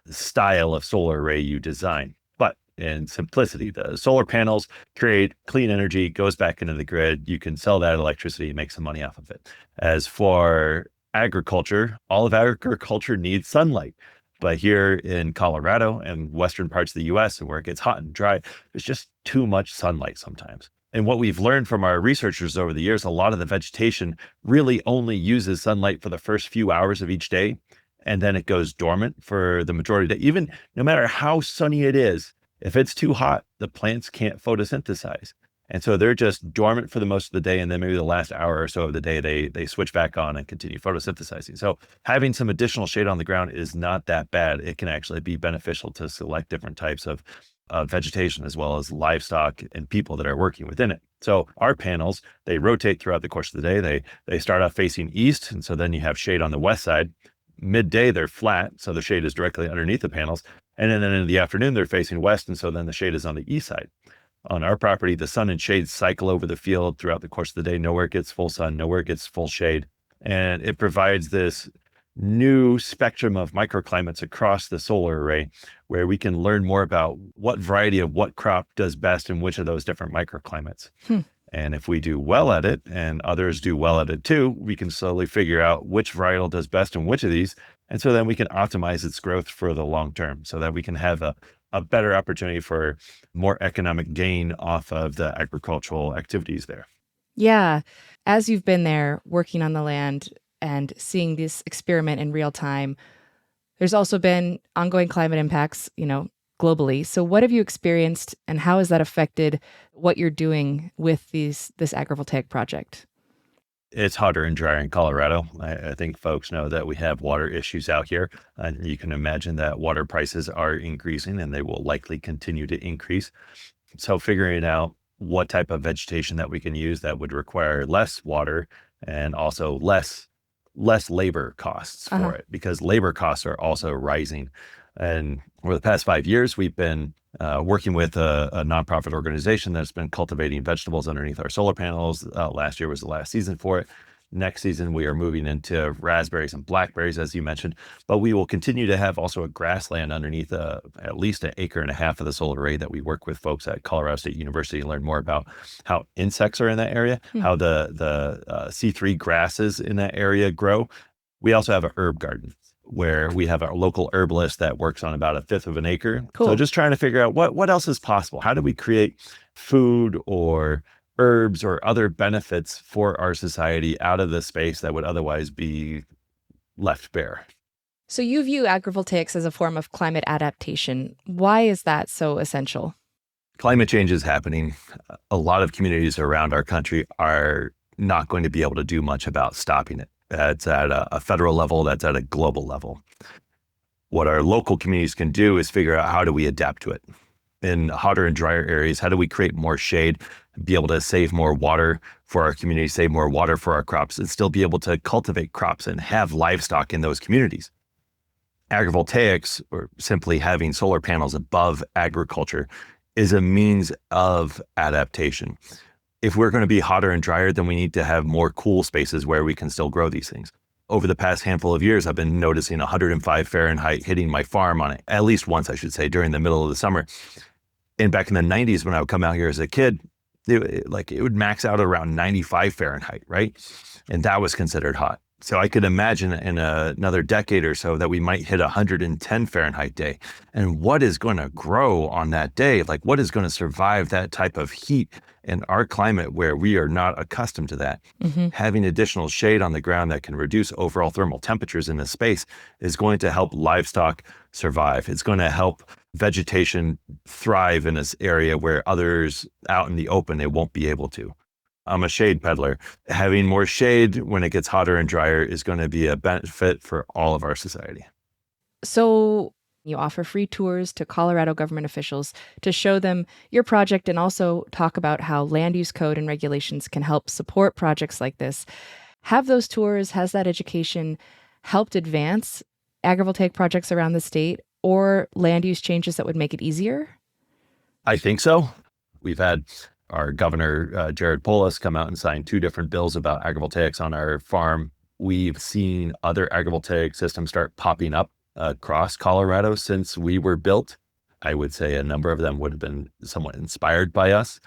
style of solar array you design. But in simplicity, the solar panels create clean energy, goes back into the grid. You can sell that electricity and make some money off of it. As for agriculture, all of agriculture needs sunlight. But here in Colorado and western parts of the US, and where it gets hot and dry, there's just too much sunlight sometimes. And what we've learned from our researchers over the years, a lot of the vegetation really only uses sunlight for the first few hours of each day. And then it goes dormant for the majority of the day. Even no matter how sunny it is, if it's too hot, the plants can't photosynthesize. And so they're just dormant for the most of the day. And then maybe the last hour or so of the day, they switch back on and continue photosynthesizing. So having some additional shade on the ground is not that bad. It can actually be beneficial to select different types of vegetation, as well as livestock and people that are working within it. So our panels, they rotate throughout the course of the day. They start off facing east. And so then you have shade on the west side. Midday, they're flat. So the shade is directly underneath the panels. And then in the afternoon, they're facing west. And so then the shade is on the east side. On our property, the sun and shade cycle over the field throughout the course of the day. Nowhere it gets full sun, nowhere it gets full shade. And it provides this new spectrum of microclimates across the solar array, where we can learn more about what variety of what crop does best in which of those different microclimates. And if we do well at it and others do well at it too, we can slowly figure out which varietal does best in which of these. And so then we can optimize its growth for the long term so that we can have a better opportunity for more economic gain off of the agricultural activities there. Yeah. As you've been there working on the land and seeing this experiment in real time, there's also been ongoing climate impacts, globally. So what have you experienced and how has that affected what you're doing with this agrivoltaic project? It's hotter and drier in Colorado. I think folks know that we have water issues out here. And you can imagine that water prices are increasing and they will likely continue to increase. So figuring out what type of vegetation that we can use that would require less water and also less labor costs for it, because labor costs are also rising. And over the past 5 years, we've been working with a nonprofit organization that's been cultivating vegetables underneath our solar panels. Last year was the last season for it. Next season, we are moving into raspberries and blackberries, as you mentioned, but we will continue to have also a grassland underneath at least 1.5 acres of the solar array that we work with folks at Colorado State University to learn more about how insects are in that area, how the C3 grasses in that area grow. We also have a herb garden where we have our local herbalist that works on about 1/5 of an acre. Cool. So just trying to figure out what else is possible. How do we create food or herbs or other benefits for our society out of this space that would otherwise be left bare? So you view agrivoltaics as a form of climate adaptation. Why is that so essential? Climate change is happening. A lot of communities around our country are not going to be able to do much about stopping it. That's at a federal level, that's at a global level. What our local communities can do is figure out how do we adapt to it. In hotter and drier areas, how do we create more shade, be able to save more water for our community, save more water for our crops, and still be able to cultivate crops and have livestock in those communities. Agrivoltaics, or simply having solar panels above agriculture, is a means of adaptation. If we're going to be hotter and drier, then we need to have more cool spaces where we can still grow these things. Over the past handful of years, I've been noticing 105 Fahrenheit hitting my farm on it, at least once, I should say, during the middle of the summer. And back in the 90s, when I would come out here as a kid, it would max out around 95 Fahrenheit, right? And that was considered hot. So I could imagine in another decade or so that we might hit 110 Fahrenheit day. And what is going to grow on that day? Like, what is going to survive that type of heat in our climate where we are not accustomed to that? Having additional shade on the ground that can reduce overall thermal temperatures in this space is going to help livestock survive. It's going to help vegetation thrive in this area where others out in the open, they won't be able to. I'm a shade peddler. Having more shade when it gets hotter and drier is going to be a benefit for all of our society. So you offer free tours to Colorado government officials to show them your project and also talk about how land use code and regulations can help support projects like this. Have those tours, has that education helped advance agrivoltaic projects around the state or land use changes that would make it easier? I think so. We've had our governor, Jared Polis, come out and sign 2 different bills about agrivoltaics on our farm. We've seen other agrivoltaic systems start popping up across Colorado since we were built. I would say a number of them would have been somewhat inspired by us.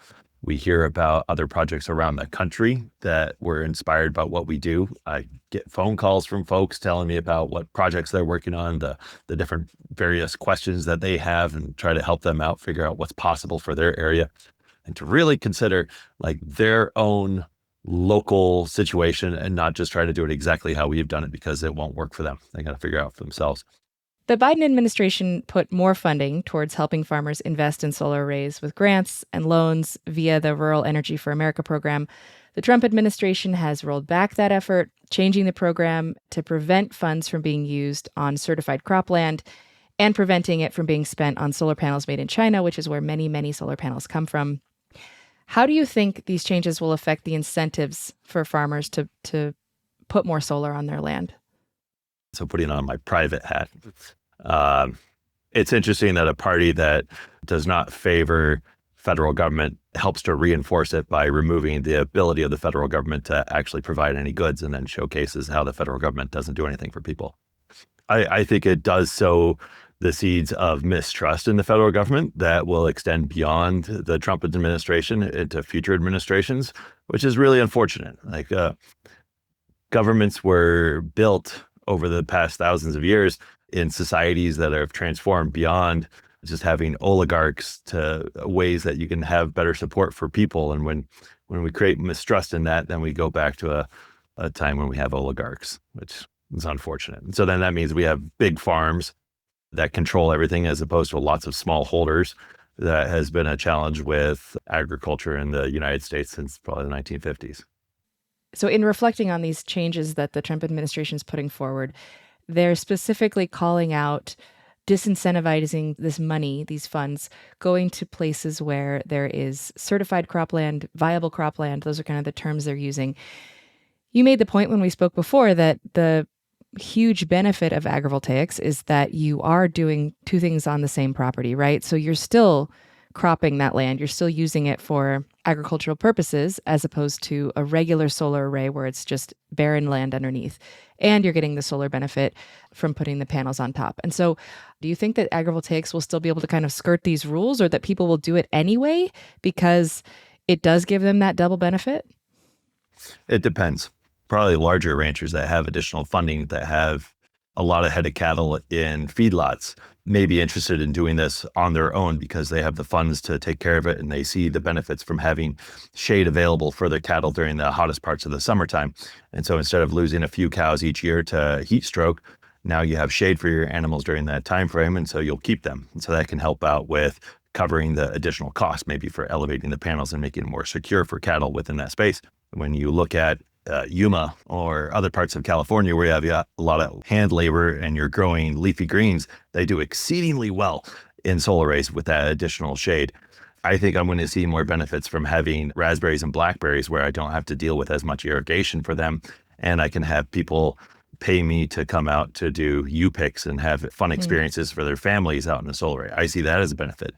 We hear about other projects around the country that were inspired by what we do. I get phone calls from folks telling me about what projects they're working on, the different various questions that they have, and try to help them out, figure out what's possible for their area. and to really consider like their own local situation and not just try to do it exactly how we've done it because it won't work for them. They got to figure it out for themselves. The Biden administration put more funding towards helping farmers invest in solar arrays with grants and loans via the Rural Energy for America program. The Trump administration has rolled back that effort, changing the program to prevent funds from being used on certified cropland and preventing it from being spent on solar panels made in China, which is where many, many solar panels come from. How do you think these changes will affect the incentives for farmers to put more solar on their land? So putting on my private hat, it's interesting that a party that does not favor federal government helps to reinforce it by removing the ability of the federal government to actually provide any goods, and then showcases how the federal government doesn't do anything for people. I think it does sow the seeds of mistrust in the federal government that will extend beyond the Trump administration into future administrations, which is really unfortunate. Like governments were built over the past thousands of years in societies that have transformed beyond just having oligarchs to ways that you can have better support for people. And when we create mistrust in that, then we go back to a time when we have oligarchs, which is unfortunate. And so then that means we have big farms that control everything as opposed to lots of small holders. That has been a challenge with agriculture in the United States since probably the 1950s. So in reflecting on these changes that the Trump administration is putting forward, they're specifically calling out disincentivizing this money, these funds, going to places where there is certified cropland, viable cropland. Those are kind of the terms they're using. You made the point when we spoke before that the huge benefit of agrivoltaics is that you are doing two things on the same property, right? So you're still cropping that land. You're still using it for agricultural purposes as opposed to a regular solar array where it's just barren land underneath. And you're getting the solar benefit from putting the panels on top. And so do you think that agrivoltaics will still be able to kind of skirt these rules, or that people will do it anyway because it does give them that double benefit? It depends. Probably larger ranchers that have additional funding, that have a lot of head of cattle in feedlots, may be interested in doing this on their own because they have the funds to take care of it, and they see the benefits from having shade available for their cattle during the hottest parts of the summertime. And so instead of losing a few cows each year to heat stroke, now you have shade for your animals during that time frame, and so you'll keep them. And so that can help out with covering the additional cost, maybe for elevating the panels and making it more secure for cattle within that space. When you look at Yuma or other parts of California where you have a lot of hand labor and you're growing leafy greens, they do exceedingly well in solar arrays with that additional shade. I think I'm going to see more benefits from having raspberries and blackberries where I don't have to deal with as much irrigation for them, and I can have people pay me to come out to do U-picks and have fun experiences for their families out in the solar array. I see that as a benefit.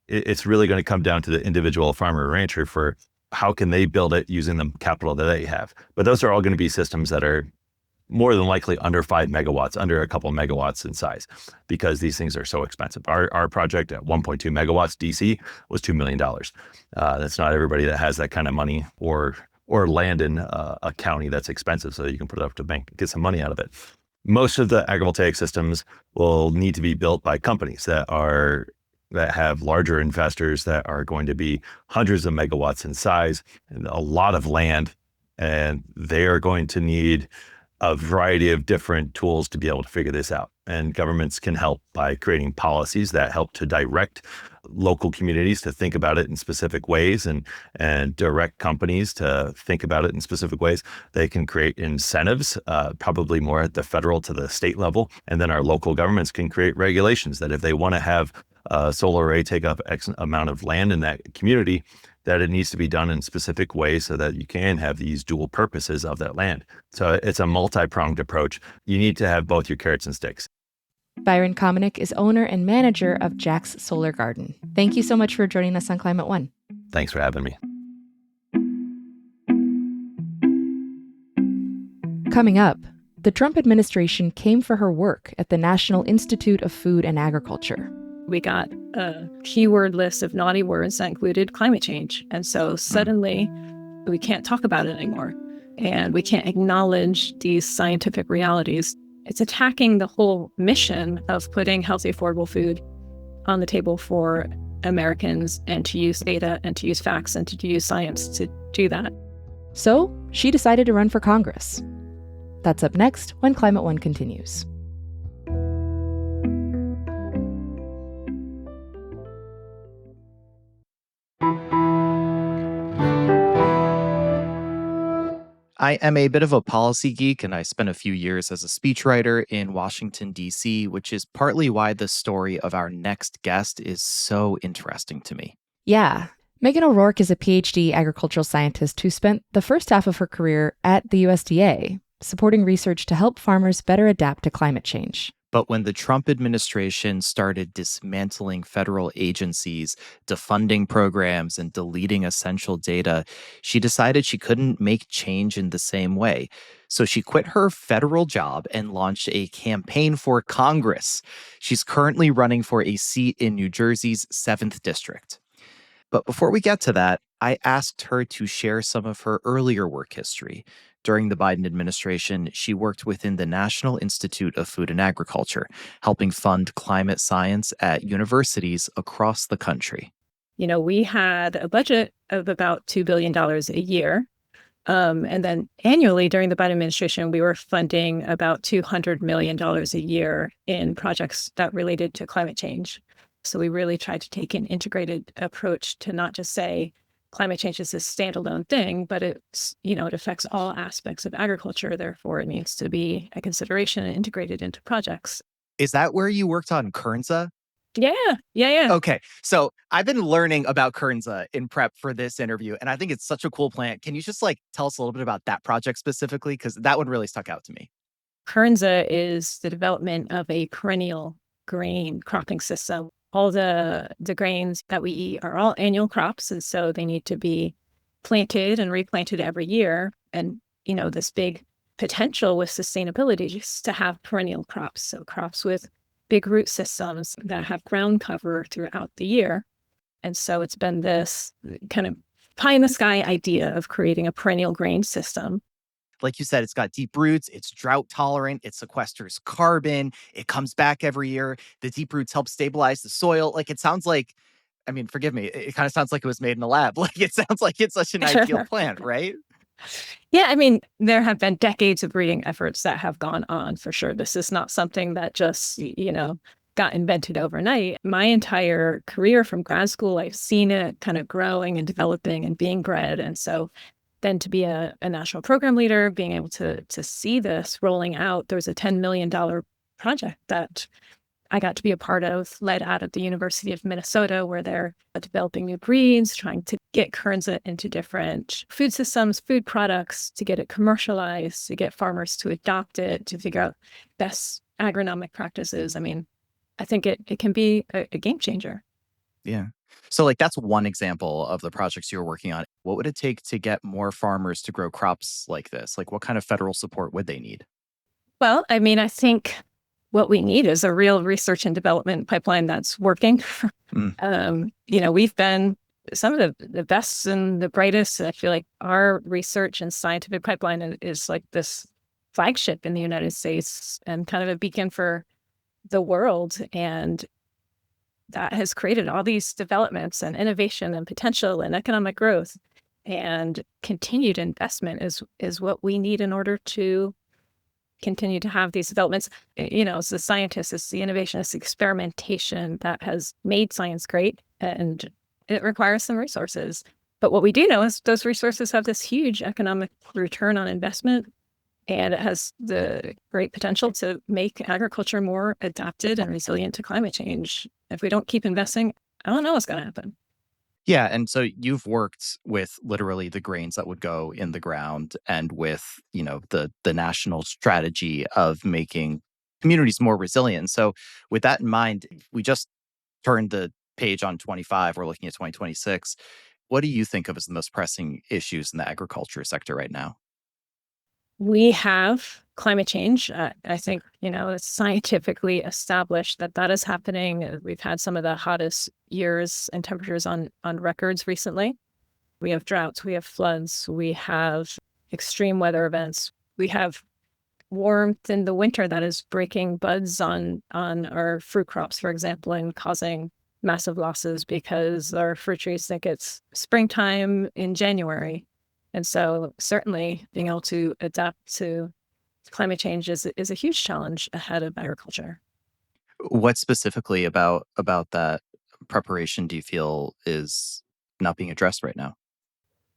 It's really going to come down to the individual farmer or rancher for how can they build it using the capital that they have. But those are all going to be systems that are more than likely under 5 megawatts, under a couple megawatts in size, because these things are so expensive. Our project at 1.2 megawatts DC was $2 million. That's not everybody that has that kind of money or land in a county that's expensive so that you can put it up to bank and get some money out of it. Most of the agrivoltaic systems will need to be built by companies that have larger investors that are going to be hundreds of megawatts in size and a lot of land. And they are going to need a variety of different tools to be able to figure this out. And governments can help by creating policies that help to direct local communities to think about it in specific ways, and direct companies to think about it in specific ways. They can create incentives, probably more at the federal to the state level. And then our local governments can create regulations that if they want to have a solar array take up X amount of land in that community, that it needs to be done in specific ways so that you can have these dual purposes of that land. So it's a multi-pronged approach. You need to have both your carrots and sticks. Byron Kominek is owner and manager of Jack's Solar Garden. Thank you so much for joining us on Climate One. Thanks for having me. Coming up, the Trump administration came for her work at the National Institute of Food and Agriculture. We got a keyword list of naughty words that included climate change. And so suddenly we can't talk about it anymore. And we can't acknowledge these scientific realities. It's attacking the whole mission of putting healthy, affordable food on the table for Americans and to use data and to use facts and to use science to do that. So she decided to run for Congress. That's up next when Climate One continues. I am a bit of a policy geek, and I spent a few years as a speechwriter in Washington, D.C., which is partly why the story of our next guest is so interesting to me. Yeah. Megan O'Rourke is a PhD agricultural scientist who spent the first half of her career at the USDA, supporting research to help farmers better adapt to climate change. But when the Trump administration started dismantling federal agencies, defunding programs, and deleting essential data, she decided she couldn't make change in the same way. So she quit her federal job and launched a campaign for Congress. She's currently running for a seat in New Jersey's 7th District. But before we get to that, I asked her to share some of her earlier work history. During the Biden administration, she worked within the National Institute of Food and Agriculture, helping fund climate science at universities across the country. You know, we had a budget of about $2 billion a year. And then annually during the Biden administration, we were funding about $200 million a year in projects that related to climate change. So we really tried to take an integrated approach to not just say climate change is a standalone thing, but it's, it affects all aspects of agriculture. Therefore, it needs to be a consideration and integrated into projects. Is that where you worked on kernza? Yeah. Okay. So I've been learning about kernza in prep for this interview, and I think it's such a cool plant. Can you just tell us a little bit about that project specifically? Because that one really stuck out to me. Kernza is the development of a perennial grain cropping system. All the grains that we eat are all annual crops, and so they need to be planted and replanted every year. And, this big potential with sustainability just to have perennial crops. So crops with big root systems that have ground cover throughout the year. And so it's been this kind of pie in the sky idea of creating a perennial grain system. Like you said, it's got deep roots, it's drought tolerant, it sequesters carbon, it comes back every year. The deep roots help stabilize the soil. It sounds like, forgive me, it kind of sounds like it was made in a lab. It sounds like it's such an ideal plant, right? Yeah, there have been decades of breeding efforts that have gone on for sure. This is not something that just, got invented overnight. My entire career from grad school, I've seen it kind of growing and developing and being bred. And so then to be a national program leader, being able to see this rolling out, there was a $10 million project that I got to be a part of, led out of the University of Minnesota, where they're developing new breeds, trying to get kernza into different food systems, food products, to get it commercialized, to get farmers to adopt it, to figure out best agronomic practices. I think it can be a game changer. Yeah. So that's one example of the projects you're working on. What would it take to get more farmers to grow crops like this? What kind of federal support would they need? Well, I think what we need is a real research and development pipeline that's working. We've been some of the best and the brightest. I feel like our research and scientific pipeline is like this flagship in the United States and kind of a beacon for the world. And that has created all these developments and innovation and potential and economic growth, and continued investment is what we need in order to continue to have these developments. As the scientists, it's the innovation, it's the experimentation that has made science great, and it requires some resources. But what we do know is those resources have this huge economic return on investment, and it has the great potential to make agriculture more adapted and resilient to climate change. If we don't keep investing, I don't know what's going to happen. Yeah. And so you've worked with literally the grains that would go in the ground and with, the national strategy of making communities more resilient. So with that in mind, we just turned the page on 25. We're looking at 2026. What do you think of as the most pressing issues in the agriculture sector right now? We have climate change. I think, it's scientifically established that is happening. We've had some of the hottest years and temperatures on records recently. We have droughts, we have floods, we have extreme weather events. We have warmth in the winter that is breaking buds on our fruit crops, for example, and causing massive losses because our fruit trees think it's springtime in January. And so certainly being able to adapt to climate change is a huge challenge ahead of agriculture. What specifically about that preparation do you feel is not being addressed right now?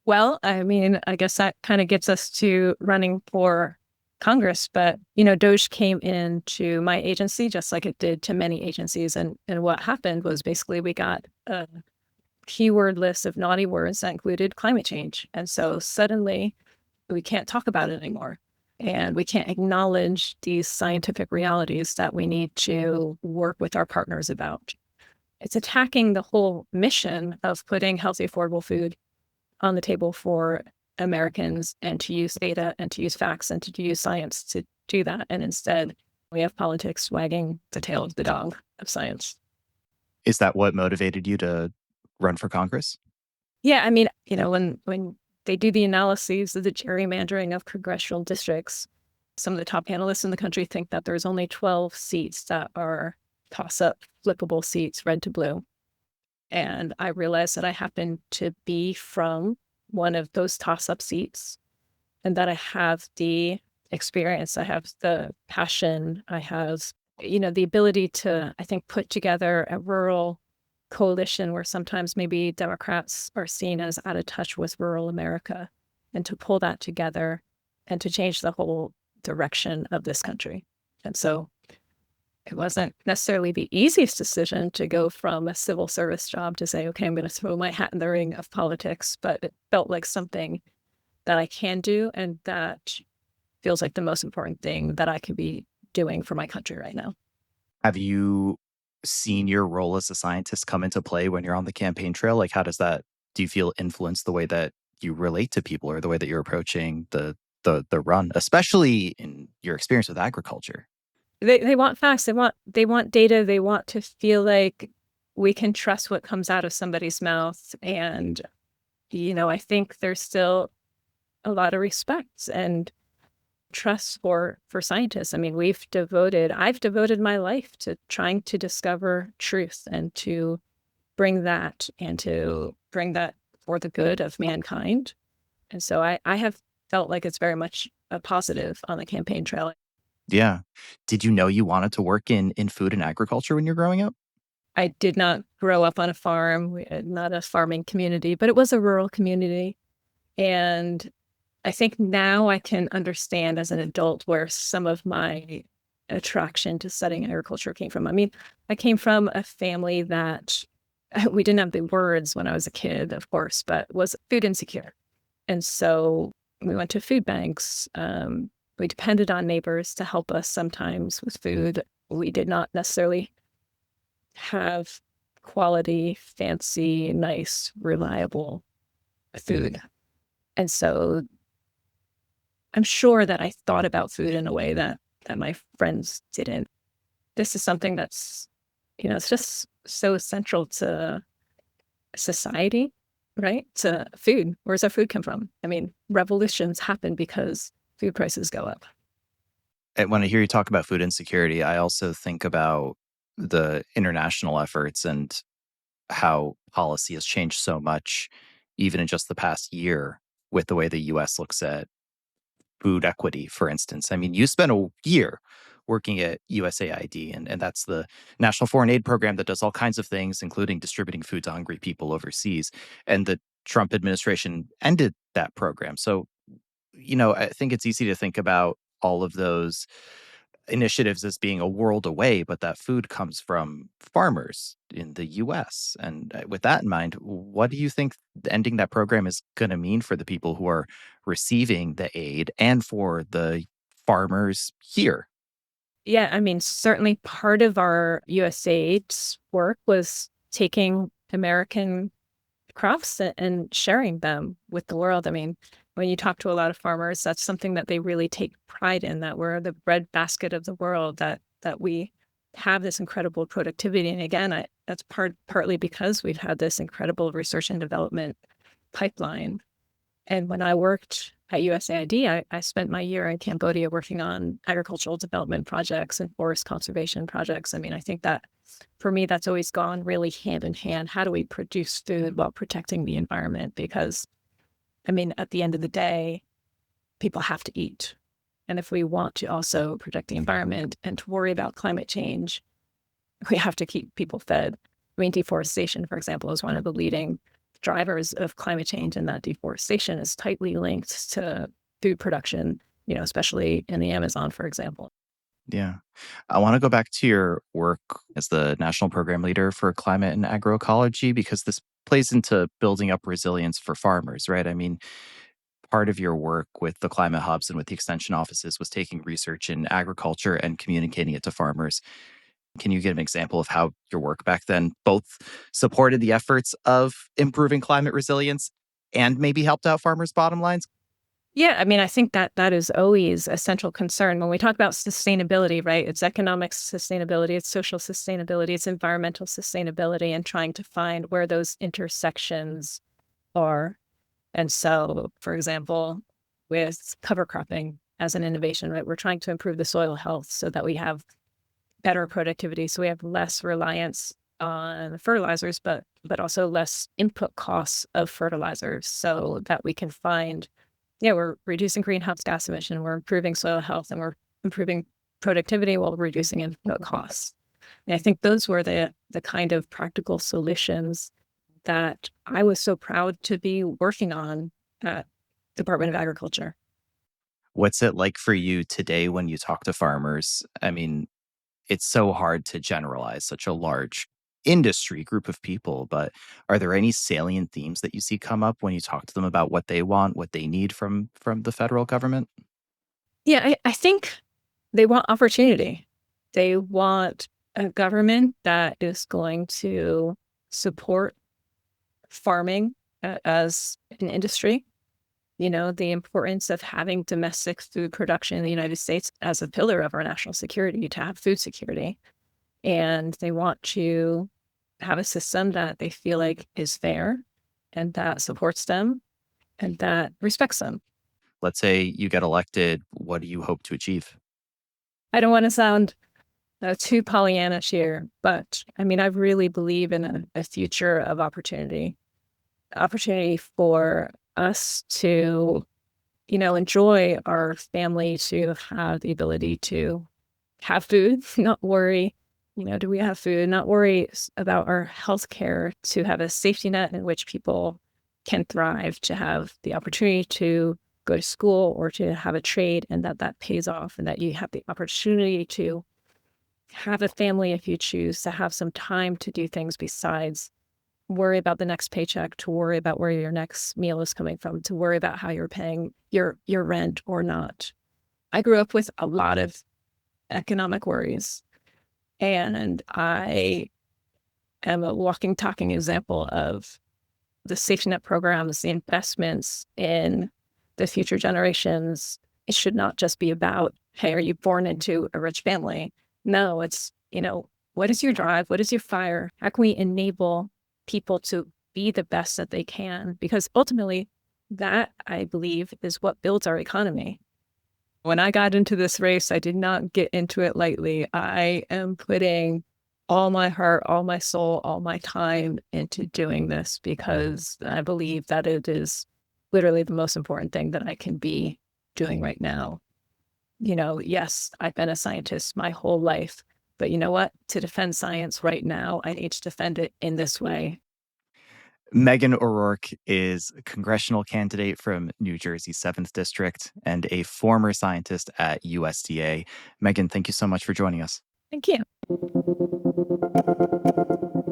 Well, I mean, I guess that kind of gets us to running for Congress. But, DOGE came into my agency just like it did to many agencies. And what happened was basically we got a keyword list of naughty words that included climate change. And so suddenly we can't talk about it anymore. And we can't acknowledge these scientific realities that we need to work with our partners about. It's attacking the whole mission of putting healthy, affordable food on the table for Americans and to use data and to use facts and to use science to do that. And instead, we have politics wagging the tail of the dog of science. Is that what motivated you to run for Congress? Yeah, I mean, when they do the analyses of the gerrymandering of congressional districts, some of the top analysts in the country think that there's only 12 seats that are toss-up flippable seats, red to blue. And I realized that I happen to be from one of those toss-up seats and that I have the experience, I have the passion, I have, the ability to, I think, put together a rural coalition where sometimes maybe Democrats are seen as out of touch with rural America, and to pull that together and to change the whole direction of this country. And so it wasn't necessarily the easiest decision to go from a civil service job to say, okay, I'm going to throw my hat in the ring of politics, but it felt like something that I can do, and that feels like the most important thing that I could be doing for my country right now. Have you seen your role as a scientist come into play when you're on the campaign trail? Like, how does that, do you feel, influence the way that you relate to people or the way that you're approaching the run, especially in your experience with agriculture? They want facts. They want data. They want to feel like we can trust what comes out of somebody's mouth. And, I think there's still a lot of respect and trust for scientists. I mean, I've devoted my life to trying to discover truth and to bring that for the good of mankind. And so I have felt like it's very much a positive on the campaign trail. Yeah. Did you know you wanted to work in food and agriculture when you're growing up? I did not grow up on a farm, not a farming community, but it was a rural community. And I think now I can understand as an adult where some of my attraction to studying agriculture came from. I mean, I came from a family that we didn't have the words when I was a kid, of course, but was food insecure. And so we went to food banks. We depended on neighbors to help us sometimes with food. We did not necessarily have quality, fancy, nice, reliable food. And so I'm sure that I thought about food in a way that my friends didn't. This is something that's, it's just so central to society, right? To food. Where does our food come from? I mean, revolutions happen because food prices go up. And when I hear you talk about food insecurity, I also think about the international efforts and how policy has changed so much, even in just the past year, with the way the US looks at food equity, for instance. I mean, you spent a year working at USAID, and that's the National Foreign Aid Program that does all kinds of things, including distributing food to hungry people overseas. And the Trump administration ended that program. So, I think it's easy to think about all of those initiatives as being a world away, but that food comes from farmers in the US. And with that in mind, what do you think ending that program is going to mean for the people who are receiving the aid and for the farmers here? Yeah, I mean, certainly part of our USAID's work was taking American crops and sharing them with the world. I mean, when you talk to a lot of farmers, that's something that they really take pride in, that we're the breadbasket of the world, that we have this incredible productivity. And again, that's partly because we've had this incredible research and development pipeline. And when I worked at USAID, I spent my year in Cambodia working on agricultural development projects and forest conservation projects. I mean, I think that for me, that's always gone really hand in hand. How do we produce food while protecting the environment? Because, I mean, at the end of the day, people have to eat. And if we want to also protect the environment and to worry about climate change, we have to keep people fed. I mean, deforestation, for example, is one of the leading drivers of climate change, and that deforestation is tightly linked to food production, especially in the Amazon, for example. Yeah. I want to go back to your work as the national program leader for climate and agroecology, because this plays into building up resilience for farmers, right? I mean, part of your work with the climate hubs and with the extension offices was taking research in agriculture and communicating it to farmers. Can you give an example of how your work back then both supported the efforts of improving climate resilience and maybe helped out farmers' bottom lines? Yeah, I mean, I think that is always a central concern when we talk about sustainability, right? It's economic sustainability, it's social sustainability, it's environmental sustainability, and trying to find where those intersections are. And so, for example, with cover cropping as an innovation, right, we're trying to improve the soil health so that we have better productivity, so we have less reliance on fertilizers, but also less input costs of fertilizers, so that we can find, we're reducing greenhouse gas emission, we're improving soil health, and we're improving productivity while reducing input costs. And I think those were the kind of practical solutions that I was so proud to be working on at Department of Agriculture. What's it like for you today when you talk to farmers? I mean, it's so hard to generalize such a large industry group of people, but are there any salient themes that you see come up when you talk to them about what they want, what they need from the federal government? Yeah, I think they want opportunity. They want a government that is going to support farming as an industry. The importance of having domestic food production in the United States as a pillar of our national security, to have food security. And they want to have a system that they feel like is fair and that supports them and that respects them. Let's say you get elected, what do you hope to achieve? I don't want to sound too Pollyannish here, but I mean, I really believe in a future of opportunity for us to, enjoy our family, to have the ability to have food, not worry, do we have food, not worry about our health care, to have a safety net in which people can thrive, to have the opportunity to go to school or to have a trade, and that pays off, and that you have the opportunity to have a family if you choose, to have some time to do things besides worry about the next paycheck, to worry about where your next meal is coming from, to worry about how you're paying your rent or not. I grew up with a lot of economic worries, and I am a walking, talking example of the safety net programs, the investments in the future generations. It should not just be about, hey, are you born into a rich family? No, it's, what is your drive? What is your fire? How can we enable people to be the best that they can? Because ultimately, that, I believe, is what builds our economy. When I got into this race, I did not get into it lightly. I am putting all my heart, all my soul, all my time into doing this, because I believe that it is literally the most important thing that I can be doing right now. Yes, I've been a scientist my whole life, but you know what? To defend science right now, I need to defend it in this way. Megan O'Rourke is a congressional candidate from New Jersey's 7th District and a former scientist at USDA. Megan, thank you so much for joining us. Thank you.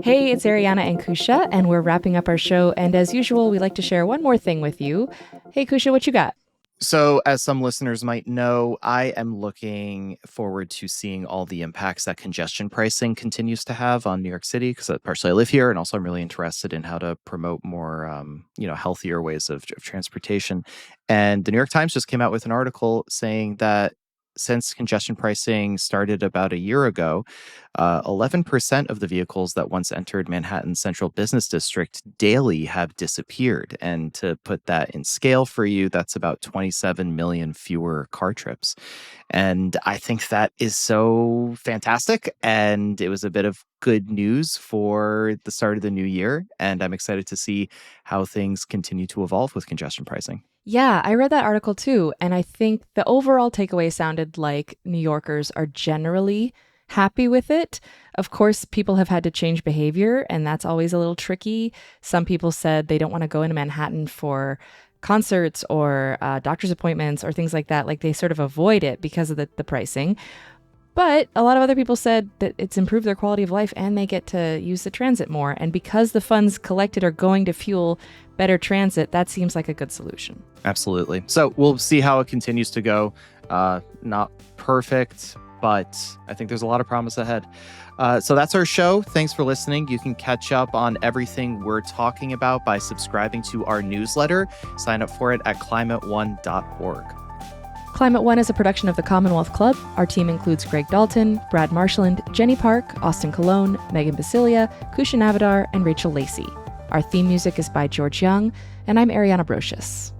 Hey, it's Ariana and Kusha, and we're wrapping up our show. And as usual, we like to share one more thing with you. Hey, Kusha, what you got? So, as some listeners might know, I am looking forward to seeing all the impacts that congestion pricing continues to have on New York City, because partially I live here, and also I'm really interested in how to promote more, healthier ways of transportation. And the New York Times just came out with an article saying that since congestion pricing started about a year ago, 11% of the vehicles that once entered Manhattan's central business district daily have disappeared. And to put that in scale for you, that's about 27 million fewer car trips. And I think that is so fantastic. And it was a bit of good news for the start of the new year. And I'm excited to see how things continue to evolve with congestion pricing. Yeah, I read that article too. And I think the overall takeaway sounded like New Yorkers are generally happy with it. Of course, people have had to change behavior, and that's always a little tricky. Some people said they don't want to go into Manhattan for concerts or doctor's appointments or things like that. Like they sort of avoid it because of the pricing. But a lot of other people said that it's improved their quality of life and they get to use the transit more. And because the funds collected are going to fuel better transit, that seems like a good solution. Absolutely. So we'll see how it continues to go. Not perfect, but I think there's a lot of promise ahead. So that's our show. Thanks for listening. You can catch up on everything we're talking about by subscribing to our newsletter. Sign up for it at climateone.org. Climate One is a production of the Commonwealth Club. Our team includes Greg Dalton, Brad Marshland, Jenny Park, Austin Colon, Megan Basilia, Kushan Avidar, and Rachel Lacey. Our theme music is by George Young, and I'm Ariana Brocious.